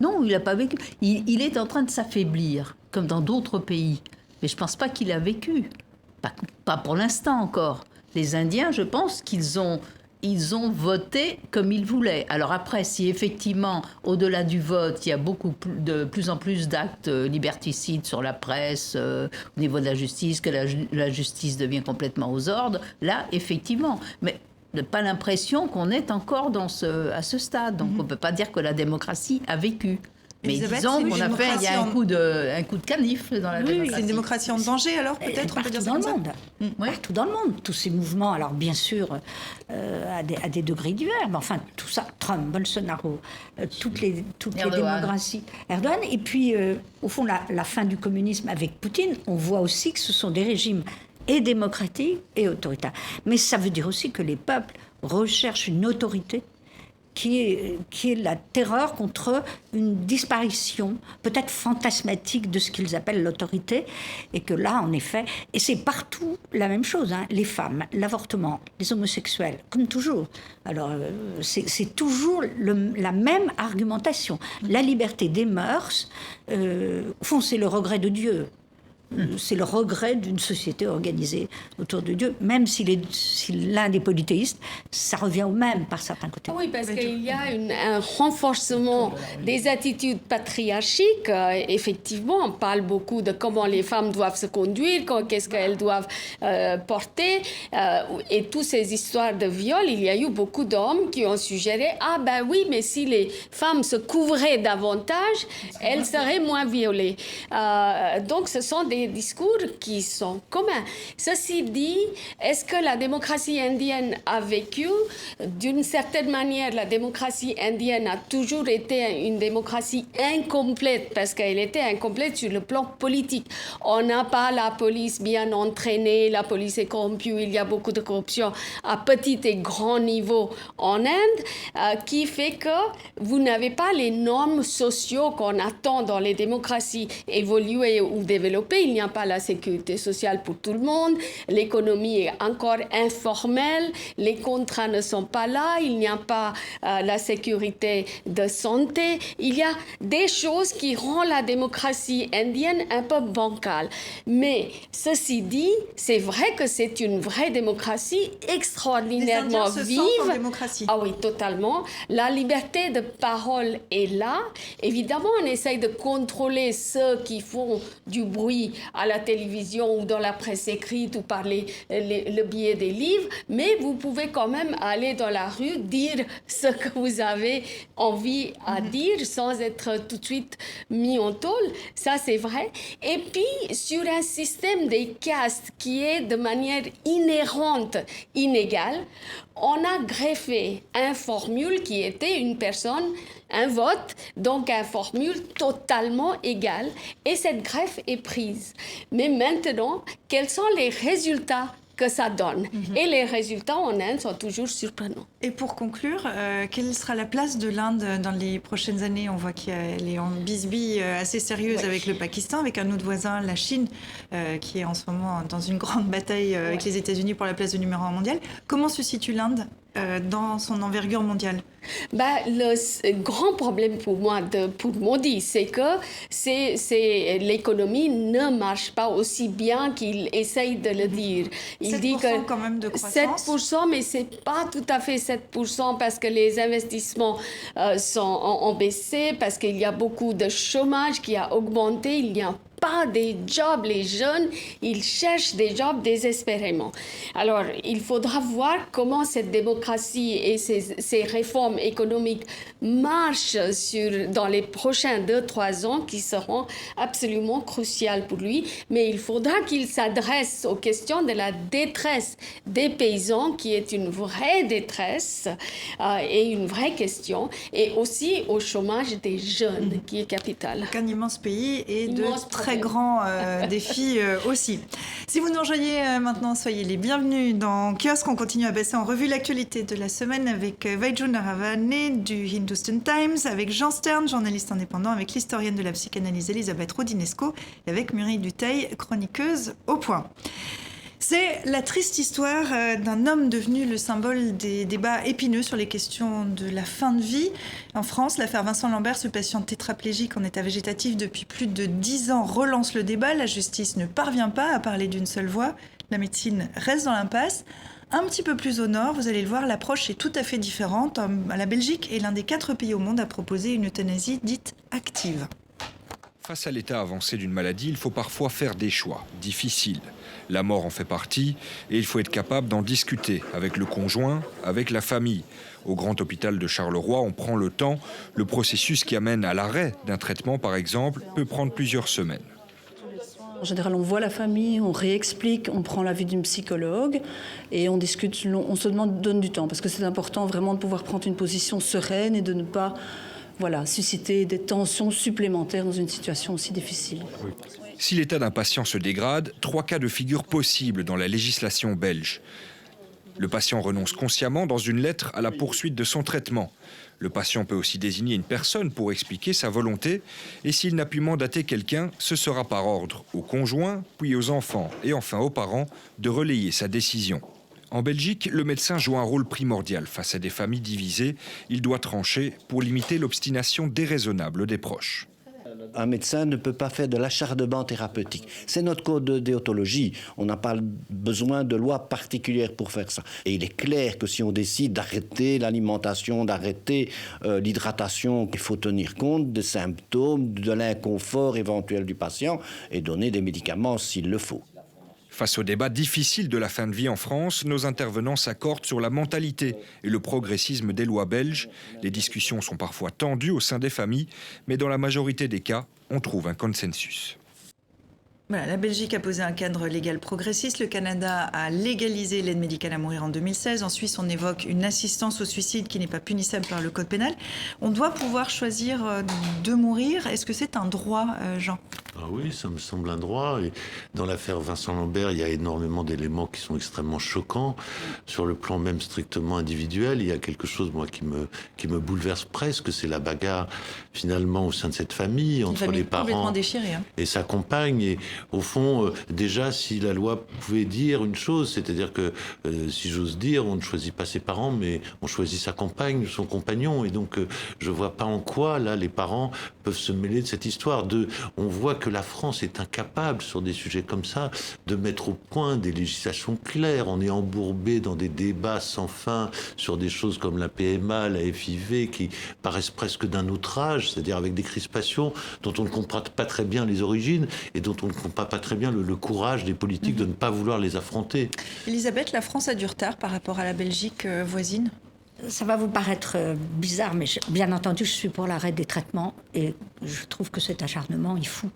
Non, il n'a pas vécu. Il est en train de s'affaiblir, comme dans d'autres pays. Mais je ne pense pas qu'il a vécu. Pas pour l'instant encore. Les Indiens, je pense qu'ils ont voté comme ils voulaient. Alors après, si effectivement, au-delà du vote, il y a de plus en plus d'actes liberticides sur la presse, au niveau de la justice, que la justice devient complètement aux ordres, là, effectivement. Mais pas l'impression qu'on est encore à ce stade. Donc on ne peut pas dire que la démocratie a vécu. Mais disons qu'on a fait, il y a un coup de canif dans la démocratie. C'est une démocratie en danger, alors peut-être on peut dire ça dans le comme monde. Partout dans le monde, tous ces mouvements, alors bien sûr à des degrés divers, mais enfin tout ça, Trump, Bolsonaro, toutes les démocraties, Erdogan, et puis au fond la fin du communisme avec Poutine, on voit aussi que ce sont des régimes et démocratiques et autoritaires. Mais ça veut dire aussi que les peuples recherchent une autorité qui est la terreur contre une disparition, peut-être fantasmatique, de ce qu'ils appellent l'autorité, et que là, en effet, et c'est partout la même chose, hein, les femmes, l'avortement, les homosexuels, comme toujours. Alors, c'est toujours la même argumentation. La liberté des mœurs, au fond, c'est le regret de Dieu. C'est le regret d'une société organisée autour de Dieu, même si l'un des polythéistes, ça revient au même par certains côtés. Oui, parce qu'il y a un renforcement des attitudes patriarchiques. Effectivement, on parle beaucoup de comment les femmes doivent se conduire, qu'est-ce qu'elles doivent porter. Et toutes ces histoires de viol, il y a eu beaucoup d'hommes qui ont suggéré « Ah ben oui, mais si les femmes se couvraient davantage, elles seraient moins violées. » Donc, ce sont des discours qui sont communs. Ceci dit, est-ce que la démocratie indienne a vécu? D'une certaine manière, la démocratie indienne a toujours été une démocratie incomplète, parce qu'elle était incomplète sur le plan politique. On n'a pas la police bien entraînée, la police est corrompue, il y a beaucoup de corruption à petit et grand niveau en Inde, qui fait que vous n'avez pas les normes sociaux qu'on attend dans les démocraties évoluées ou développées. Il n'y a pas la sécurité sociale pour tout le monde, l'économie est encore informelle, les contrats ne sont pas là, il n'y a pas la sécurité de santé. Il y a des choses qui rendent la démocratie indienne un peu bancale. Mais ceci dit, c'est vrai que c'est une vraie démocratie extraordinairement les Indiens vive. Se sentent en démocratie. Ah oui, totalement. La liberté de parole est là. Évidemment, on essaye de contrôler ceux qui font du bruit à la télévision ou dans la presse écrite ou par le biais des livres, mais vous pouvez quand même aller dans la rue, dire ce que vous avez envie à dire sans être tout de suite mis en tôle. Ça, c'est vrai. Et puis, sur un système des castes qui est de manière inhérente inégale, on a greffé un formule qui était une personne, un vote, donc une formule totalement égale. Et cette greffe est prise. Mais maintenant, quels sont les résultats que ça donne? Et les résultats en Inde sont toujours surprenants. Et pour conclure, quelle sera la place de l'Inde dans les prochaines années? On voit qu'elle est en bisbille assez sérieuse avec le Pakistan, avec un autre voisin, la Chine, qui est en ce moment dans une grande bataille avec les États-Unis pour la place de numéro 1 mondial. Comment se situe l'Inde dans son envergure mondiale? Le grand problème pour moi, pour Modi, c'est que l'économie ne marche pas aussi bien qu'il essaye de le dire. Il dit que quand même de croissance. 7%, mais ce n'est pas tout à fait 7% parce que les investissements ont baissé, parce qu'il y a beaucoup de chômage qui a augmenté, il n'y a pas des jobs. Les jeunes, ils cherchent des jobs désespérément. Alors, il faudra voir comment cette démocratie et ces réformes économiques marchent dans les prochains 2-3 ans qui seront absolument cruciales pour lui. Mais il faudra qu'il s'adresse aux questions de la détresse des paysans, qui est une vraie détresse et une vraie question, et aussi au chômage des jeunes, qui est capital. Un immense pays et de très grands défis aussi. Si vous nous rejoignez maintenant, soyez les bienvenus dans Kiosque. On continue à passer en revue l'actualité de la semaine avec Vaidju Naravane du Hindustan Times, avec Jean Stern, journaliste indépendant, avec l'historienne de la psychanalyse Elisabeth Rodinesco et avec Muriel Dutheil, chroniqueuse au Point. C'est la triste histoire d'un homme devenu le symbole des débats épineux sur les questions de la fin de vie. En France, l'affaire Vincent Lambert, ce patient tétraplégique en état végétatif depuis plus de 10 ans, relance le débat. La justice ne parvient pas à parler d'une seule voix. La médecine reste dans l'impasse. Un petit peu plus au nord, vous allez le voir, l'approche est tout à fait différente. La Belgique est l'un des 4 pays au monde à proposer une euthanasie dite active. Face à l'état avancé d'une maladie, il faut parfois faire des choix difficiles. La mort en fait partie et il faut être capable d'en discuter avec le conjoint, avec la famille. Au grand hôpital de Charleroi, on prend le temps. Le processus qui amène à l'arrêt d'un traitement, par exemple, peut prendre plusieurs semaines. En général, on voit la famille, on réexplique, on prend l'avis d'une psychologue et on discute, on se donne du temps parce que c'est important vraiment de pouvoir prendre une position sereine et de ne pas susciter des tensions supplémentaires dans une situation aussi difficile. Oui. Si l'état d'un patient se dégrade, 3 cas de figure possibles dans la législation belge. Le patient renonce consciemment dans une lettre à la poursuite de son traitement. Le patient peut aussi désigner une personne pour expliquer sa volonté et s'il n'a pu mandater quelqu'un, ce sera par ordre au conjoint, puis aux enfants et enfin aux parents de relayer sa décision. En Belgique, le médecin joue un rôle primordial face à des familles divisées. Il doit trancher pour limiter l'obstination déraisonnable des proches. Un médecin ne peut pas faire de l'acharnement thérapeutique. C'est notre code de déontologie. On n'a pas besoin de loi particulière pour faire ça. Et il est clair que si on décide d'arrêter l'alimentation, d'arrêter l'hydratation, il faut tenir compte des symptômes, de l'inconfort éventuel du patient et donner des médicaments s'il le faut. Face au débat difficile de la fin de vie en France, nos intervenants s'accordent sur la mentalité et le progressisme des lois belges. Les discussions sont parfois tendues au sein des familles, mais dans la majorité des cas, on trouve un consensus. Voilà, la Belgique a posé un cadre légal progressiste. Le Canada a légalisé l'aide médicale à mourir en 2016. En Suisse, on évoque une assistance au suicide qui n'est pas punissable par le code pénal. On doit pouvoir choisir de mourir. Est-ce que c'est un droit, Jean ? Ah oui, ça me semble un droit. Et dans l'affaire Vincent Lambert, il y a énormément d'éléments qui sont extrêmement choquants. Sur le plan même strictement individuel, il y a quelque chose, moi, qui me bouleverse presque. C'est la bagarre, finalement, au sein de cette famille, entre les parents et sa compagne. Et au fond, déjà, si la loi pouvait dire une chose, c'est-à-dire que, si j'ose dire, on ne choisit pas ses parents, mais on choisit sa compagne, son compagnon. Et donc, je vois pas en quoi, là, les parents peuvent se mêler de cette histoire. On voit que la France est incapable, sur des sujets comme ça, de mettre au point des législations claires. On est embourbé dans des débats sans fin sur des choses comme la PMA, la FIV, qui paraissent presque d'un autre âge, c'est-à-dire avec des crispations dont on ne comprend pas très bien les origines et dont on ne comprend pas très bien le courage des politiques de ne pas vouloir les affronter. Elisabeth, la France a du retard par rapport à la Belgique voisine ? Ça va vous paraître bizarre, mais bien entendu, je suis pour l'arrêt des traitements et je trouve que cet acharnement est fou.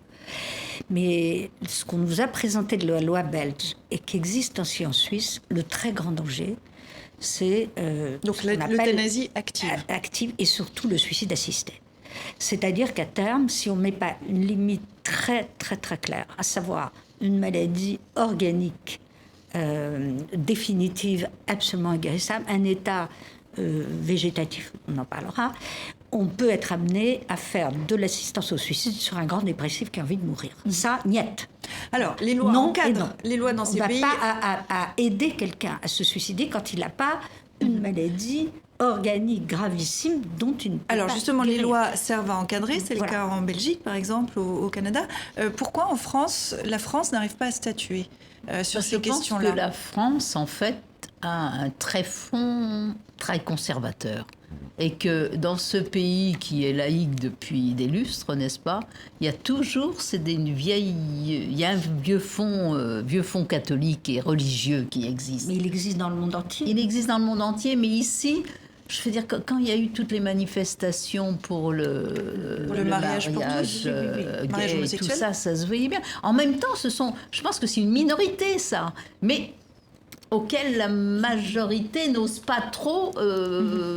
Mais ce qu'on nous a présenté de la loi belge et qui existe aussi en Suisse, le très grand danger, c'est donc l'euthanasie active et surtout le suicide assisté. C'est-à-dire qu'à terme, si on ne met pas une limite très très très claire, à savoir une maladie organique définitive, absolument inguérissable, un état végétatif, on en parlera, on peut être amené à faire de l'assistance au suicide sur un grand dépressif qui a envie de mourir. Ça, niet. Alors, les lois encadrent, les lois dans ces pays... On ne va pas à aider quelqu'un à se suicider quand il n'a pas une maladie organique gravissime dont une... Alors justement, les lois servent à encadrer, c'est le cas en Belgique par exemple, au Canada. Pourquoi en France, la France n'arrive pas à statuer sur ces questions-là ? Je pense que la France, en fait, a un fond très conservateur. Et que dans ce pays qui est laïque depuis des lustres, n'est-ce pas, il y a toujours il y a un vieux fond catholique et religieux qui existe. Mais il existe dans le monde entier. Il existe dans le monde entier, mais ici, je veux dire que quand il y a eu toutes les manifestations pour le mariage pour tous, gay, tout ça se voyait bien. En même temps, je pense que c'est une minorité, ça. Mais auquel la majorité n'ose pas trop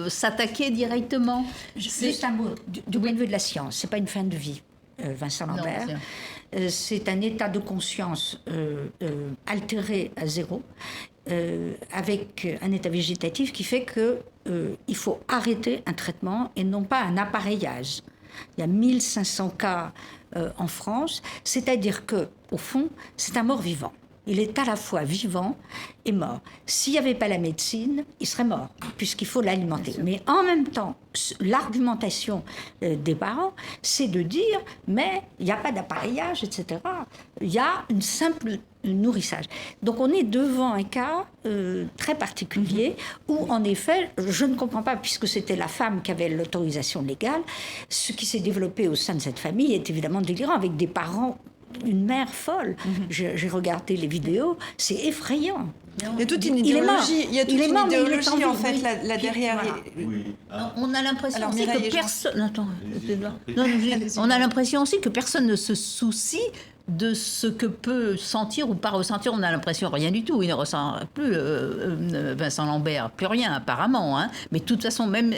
s'attaquer directement. Juste un mot, du point de vue de la science, c'est pas une fin de vie, Vincent Lambert. C'est un état de conscience altéré à zéro, avec un état végétatif qui fait qu'il faut arrêter un traitement et non pas un appareillage. Il y a 1500 cas en France, c'est-à-dire qu'au fond, c'est un mort-vivant. Il est à la fois vivant et mort. S'il n'y avait pas la médecine, il serait mort, puisqu'il faut l'alimenter. Mais en même temps, l'argumentation des parents, c'est de dire, mais il n'y a pas d'appareillage, etc. Il y a une simple nourrissage. Donc on est devant un cas très particulier où, en effet, je ne comprends pas, puisque c'était la femme qui avait l'autorisation légale, ce qui s'est développé au sein de cette famille est évidemment délirant, avec des parents, une mère folle. J'ai regardé les vidéos, c'est effrayant. Il y a toute une idéologie, en fait là derrière. Oui. On a l'impression aussi que personne. On a l'impression aussi que personne ne se soucie de ce que peut sentir ou pas ressentir. On a l'impression rien du tout. Il ne ressent plus Vincent Lambert, plus rien apparemment. Hein. Mais de toute façon, même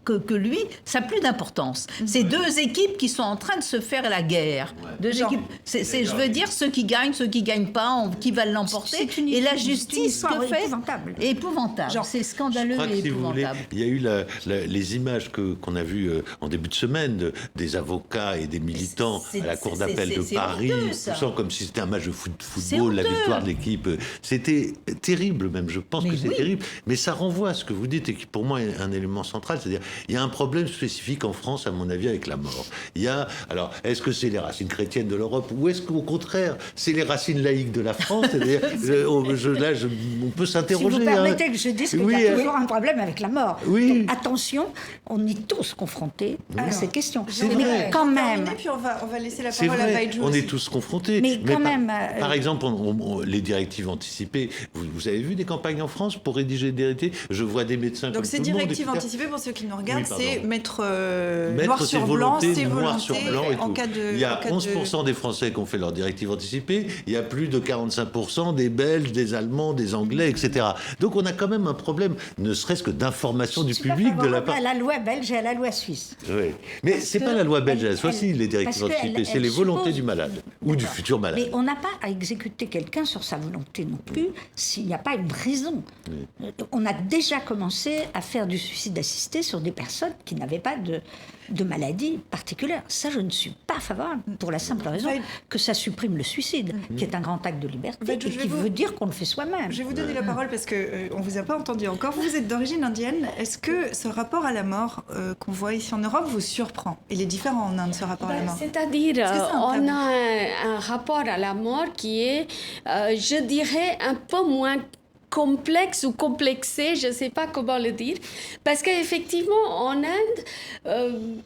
que lui, ça n'a plus d'importance. C'est deux équipes qui sont en train de se faire la guerre. Deux équipes. Je veux dire, ceux qui gagnent pas, qui va l'emporter. Et la justice, que fait épouvantable. C'est scandaleux et épouvantable. Il y a eu les images qu'on a vues en début de semaine des avocats et des militants à la cour d'appel de Paris, poussant comme si c'était un match de football, la victoire de l'équipe. C'était terrible même, je pense que c'est terrible. Mais ça renvoie à ce que vous dites et qui pour moi est un élément central, c'est-à-dire il y a un problème spécifique en France, à mon avis, avec la mort. Alors, est-ce que c'est les racines chrétiennes de l'Europe ou est-ce qu'au contraire, c'est les racines laïques de la France? C'est-à-dire, on peut s'interroger. Si vous permettez que je dise qu'il y a toujours un problème avec la mort. Donc, attention, on est tous confrontés à cette question. Mais quand même... Puis on va laisser la parole à Vaidjou. On est tous confrontés. Mais quand même... Par exemple, les directives anticipées, vous avez vu des campagnes en France pour rédiger des directives? Je vois des médecins donc comme ces tout le monde, directives anticipées, pour ceux qui nous regardent, c'est mettre noir sur blanc ses volontés en cas de... Il y a 11% des Français qui ont fait leur directive anticipée, il y a plus de 45% des Belges, des Allemands, des Anglais, etc. Donc on a quand même un problème, ne serait-ce que d'information du public de la part... à la loi belge et à la loi suisse. Oui. Mais c'est pas la loi belge, aussi les directives anticipées, c'est les volontés du malade ou du futur malade. Mais on n'a pas à exécuter quelqu'un sur sa volonté non plus s'il n'y a pas une raison. Oui. On a déjà commencé à faire du suicide assisté sur des personnes qui n'avaient pas de maladie particulière. Ça, je ne suis pas favorable pour la simple raison que ça supprime le suicide, qui est un grand acte de liberté et qui veut dire qu'on le fait soi-même. Je vais vous donner la parole parce qu'on ne vous a pas entendu encore. Vous êtes d'origine indienne. Est-ce que ce rapport à la mort qu'on voit ici en Europe vous surprend? Il est différent en Inde, ce rapport à la mort. C'est-à-dire, on a un rapport à la mort qui est, je dirais, un peu moins complexe ou complexé, je ne sais pas comment le dire, parce qu'effectivement, en Inde,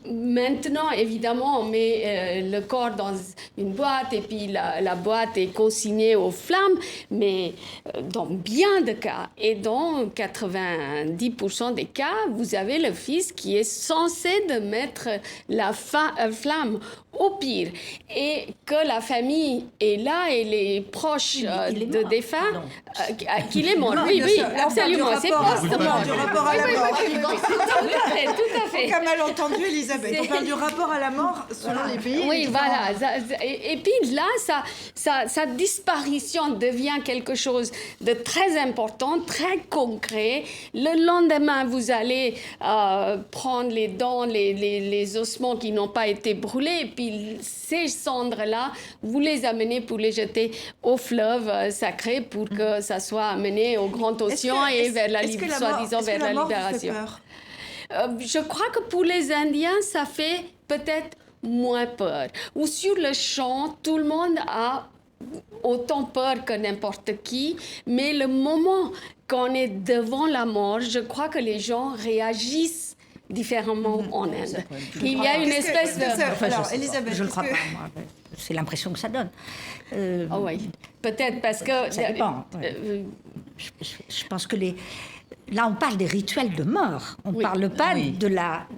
maintenant, évidemment, on met le corps dans une boîte et puis la boîte est consignée aux flammes, mais dans bien de cas, et dans 90% des cas, vous avez le fils qui est censé de mettre la flamme au pire, et que la famille est là et les proches de défunts, qu'il est mort. Oui, absolument, c'est post-mort. Du rapport à la mort. Tout à fait. Aucun malentendu, Elisabeth. On parle du rapport à la mort selon les pays. Oui, voilà. Et puis là, sa disparition devient quelque chose de très important, très concret. Le lendemain, vous allez prendre les dents, les ossements qui n'ont pas été brûlés, et puis ces cendres-là, vous les amenez pour les jeter au fleuve sacré pour que ça soit amené au grand océan et vers soi-disant vers la libération. Je crois que pour les Indiens, ça fait peut-être moins peur. Ou sur le champ, tout le monde a autant peur que n'importe qui, mais le moment qu'on est devant la mort, je crois que les gens réagissent différemment en Inde. Il y a une espèce de... Alors, Elisabeth, je ne crois pas, moi. C'est l'impression que ça donne. Oui, peut-être parce que... Ça dépend. Je pense que là, on parle des rituels de mort. On ne parle pas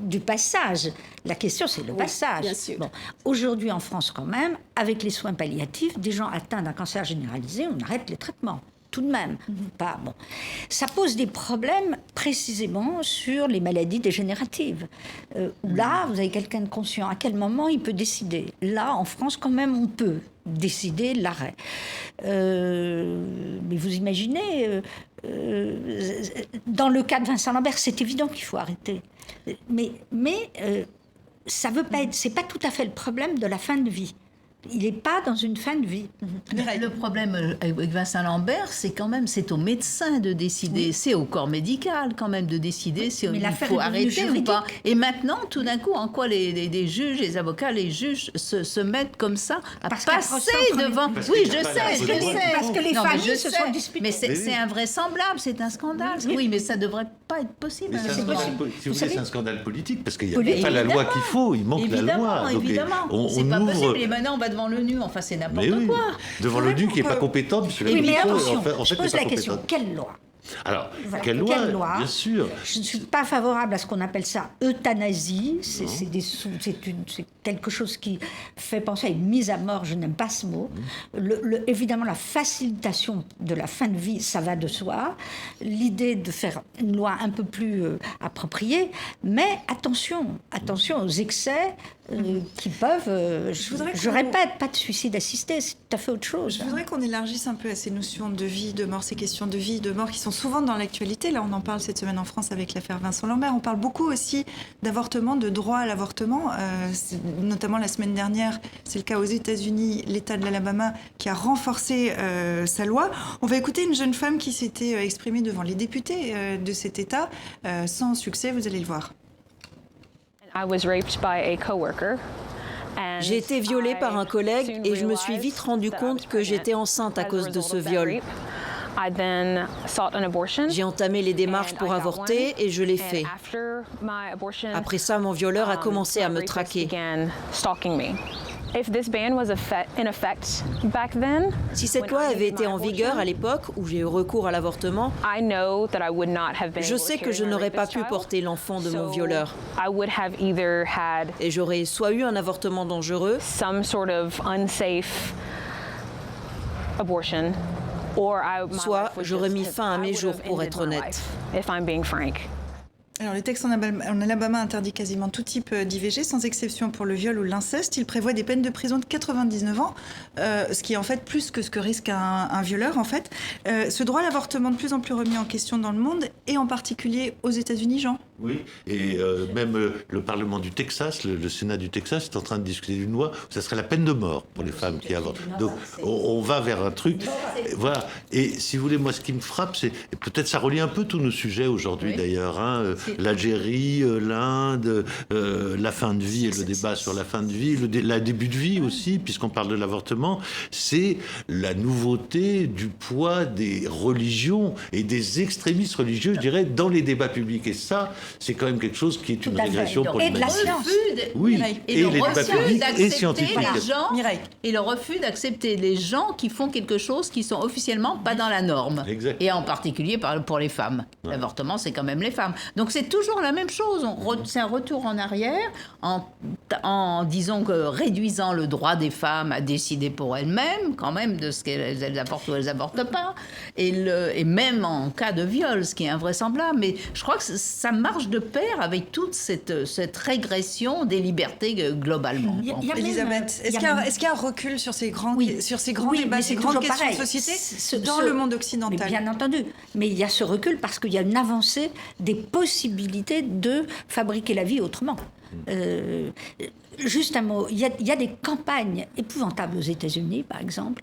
du passage. La question, c'est le passage. Bien sûr. Bon. Aujourd'hui, en France, quand même, avec les soins palliatifs, des gens atteints d'un cancer généralisé, on arrête les traitements. Tout de même. Pas, bon. Ça pose des problèmes précisément sur les maladies dégénératives. Où là, vous avez quelqu'un de conscient. À quel moment il peut décider? Là, en France, quand même, on peut décider l'arrêt. Mais vous imaginez, dans le cas de Vincent Lambert, c'est évident qu'il faut arrêter. Mais ça veut pas être... C'est pas tout à fait le problème de la fin de vie. Il n'est pas dans une fin de vie. Le problème avec Vincent Lambert, c'est quand même, c'est au médecin de décider, c'est au corps médical quand même de décider si il faut arrêter ou pas. Et maintenant, tout d'un coup, en quoi les juges, les avocats, les juges se mettent comme ça à passer devant... Oui, je sais. Parce que les familles se sont disputées. Mais c'est invraisemblable, c'est un scandale. Oui, mais ça ne devrait pas être possible. Mais si vous voulez, c'est un scandale politique, parce qu'il n'y a pas la loi qu'il faut, il manque la loi. Évidemment, c'est pas possible. Et maintenant, on va devant l'ONU, enfin c'est n'importe quoi. Devant l'ONU qui n'est pas compétente, puisque mais attention, je pose la question, quelle loi? Alors, voilà, quelle loi? Bien sûr. Je ne suis pas favorable à ce qu'on appelle ça euthanasie. C'est quelque chose qui fait penser à une mise à mort. Je n'aime pas ce mot. Évidemment, la facilitation de la fin de vie, ça va de soi. L'idée de faire une loi un peu plus appropriée. Mais attention aux excès qui peuvent... je répète, pas de suicide assisté, c'est tout à fait autre chose. Je voudrais qu'on élargisse un peu à ces notions de vie, de mort, ces questions de vie, de mort qui sont souvent dans l'actualité. Là, on en parle cette semaine en France avec l'affaire Vincent Lambert. On parle beaucoup aussi d'avortement, de droit à l'avortement. Notamment la semaine dernière, c'est le cas aux États-Unis, l'État de l'Alabama qui a renforcé sa loi. On va écouter une jeune femme qui s'était exprimée devant les députés de cet État. Sans succès, vous allez le voir. J'ai été violée par un collègue et je me suis vite rendu compte que j'étais enceinte à cause de ce viol. J'ai entamé les démarches pour avorter et je l'ai fait. Après ça, mon violeur a commencé à me traquer. Si cette loi avait été en vigueur à l'époque où j'ai eu recours à l'avortement, je sais que je n'aurais pas pu porter l'enfant de mon violeur. Et j'aurais soit eu un avortement dangereux, soit j'aurais mis fin à mes jours, pour être honnête. Alors, le texte en Alabama interdit quasiment tout type d'IVG, sans exception pour le viol ou l'inceste. Il prévoit des peines de prison de 99 ans, ce qui est en fait plus que ce que risque un violeur, en fait. Ce droit à l'avortement de plus en plus remis en question dans le monde, et en particulier aux États-Unis, Jean. Oui, et même le Parlement du Texas, le Sénat du Texas est en train de discuter d'une loi où ça serait la peine de mort pour les femmes qui avortent. Donc on va vers un truc, voilà. Et si vous voulez, moi ce qui me frappe, c'est, et peut-être ça relie un peu tous nos sujets aujourd'hui d'ailleurs, hein, l'Algérie, l'Inde, la fin de vie et le débat sur la fin de vie, la début de vie aussi, puisqu'on parle de l'avortement, c'est la nouveauté du poids des religions et des extrémistes religieux, je dirais, dans les débats publics. Et ça, c'est quand même quelque chose qui est une régression pour et de la science. Oui, et les débats publics et scientifiques. Et le refus d'accepter les gens qui font quelque chose qui sont officiellement pas dans la norme. Exact. Et en particulier pour les femmes. Ouais. L'avortement, c'est quand même les femmes. Donc c'est toujours la même chose. C'est un retour en arrière en disons que réduisant le droit des femmes à décider pour elles-mêmes, quand même, de ce qu'elles avortent ou elles avortent pas. Et même en cas de viol, ce qui est invraisemblable. Mais je crois que ça marche de pair avec toute cette régression des libertés globalement. Elisabeth, est-ce qu'il y a un recul sur ces grands débats, ces grandes questions de société dans le monde occidental? Mais bien entendu. Mais il y a ce recul parce qu'il y a une avancée des possibilités de fabriquer la vie autrement. Juste un mot, il y a des campagnes épouvantables aux États-Unis, par exemple,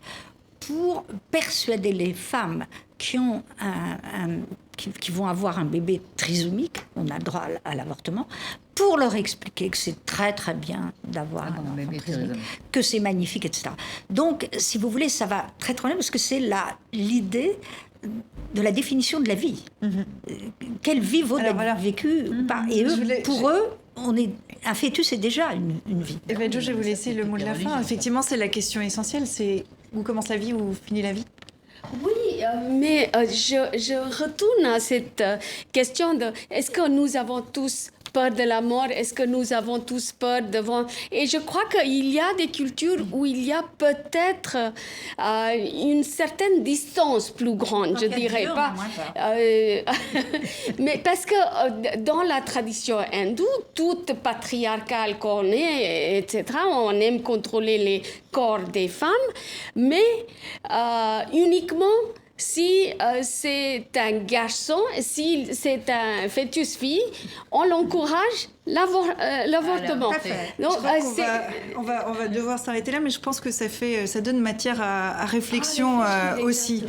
pour persuader les femmes qui ont qui vont avoir un bébé trisomique, on a le droit à l'avortement, pour leur expliquer que c'est très très bien d'avoir un enfant trisomique, que c'est magnifique, etc. Donc, si vous voulez, ça va très très bien parce que c'est l'idée de la définition de la vie. Quelle vie vaut d'être vécue par... Et eux, pour eux, un fœtus est déjà une vie. Et bien, Jo, je vais vous laisser le mot de la fin. Effectivement, c'est la question essentielle, c'est où commence la vie, où finit la vie? Oui, mais je retourne à cette question de est-ce que nous avons tous peur de la mort? Est-ce que nous avons tous peur devant... Et je crois qu'il y a des cultures où il y a peut-être une certaine distance plus grande, je dirais pas. Mais parce que dans la tradition hindoue, toute patriarcale qu'on est, etc., on aime contrôler les corps des femmes, mais uniquement si c'est un garçon, si c'est un fœtus-fille, on l'encourage l'avortement. Donc, on va devoir s'arrêter là, mais je pense que ça donne matière à réflexion aussi.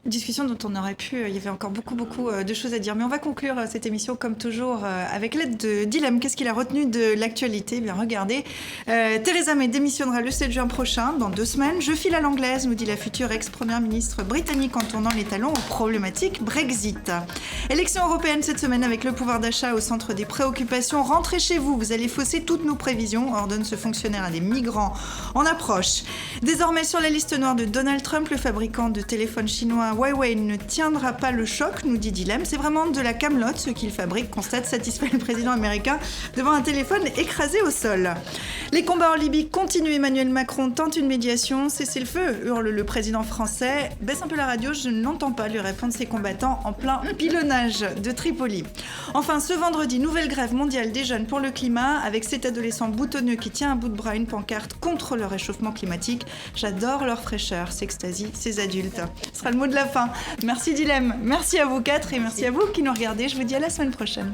Discussion dont on aurait pu... Il y avait encore beaucoup de choses à dire. Mais on va conclure cette émission, comme toujours, avec l'aide de Dilem. Qu'est-ce qu'il a retenu de l'actualité? Bien, regardez. Theresa May démissionnera le 7 juin prochain, dans 2 semaines. Je file à l'anglaise, nous dit la future ex-première ministre britannique en tournant les talons aux problématiques Brexit. Élection européenne cette semaine avec le pouvoir d'achat au centre des préoccupations. Rentrez chez vous, vous allez fausser toutes nos prévisions, ordonne ce fonctionnaire à des migrants en approche. Désormais sur la liste noire de Donald Trump, le fabricant de téléphones chinois Huawei ne tiendra pas le choc, nous dit Dilemme. C'est vraiment de la camelote ce qu'il fabrique, constate satisfait le président américain devant un téléphone écrasé au sol. Les combats en Libye continuent. Emmanuel Macron tente une médiation. Cessez le feu, hurle le président français. Baisse un peu la radio, je ne l'entends pas, lui répondent ses combattants en plein pilonnage de Tripoli. Enfin, ce vendredi, nouvelle grève mondiale des jeunes pour le climat, avec cet adolescent boutonneux qui tient à bout de bras une pancarte contre le réchauffement climatique. J'adore leur fraîcheur, s'extasient ces adultes. Ce sera le mot de la fin. Merci Dilemme, merci à vous quatre et merci à vous qui nous regardez. Je vous dis à la semaine prochaine.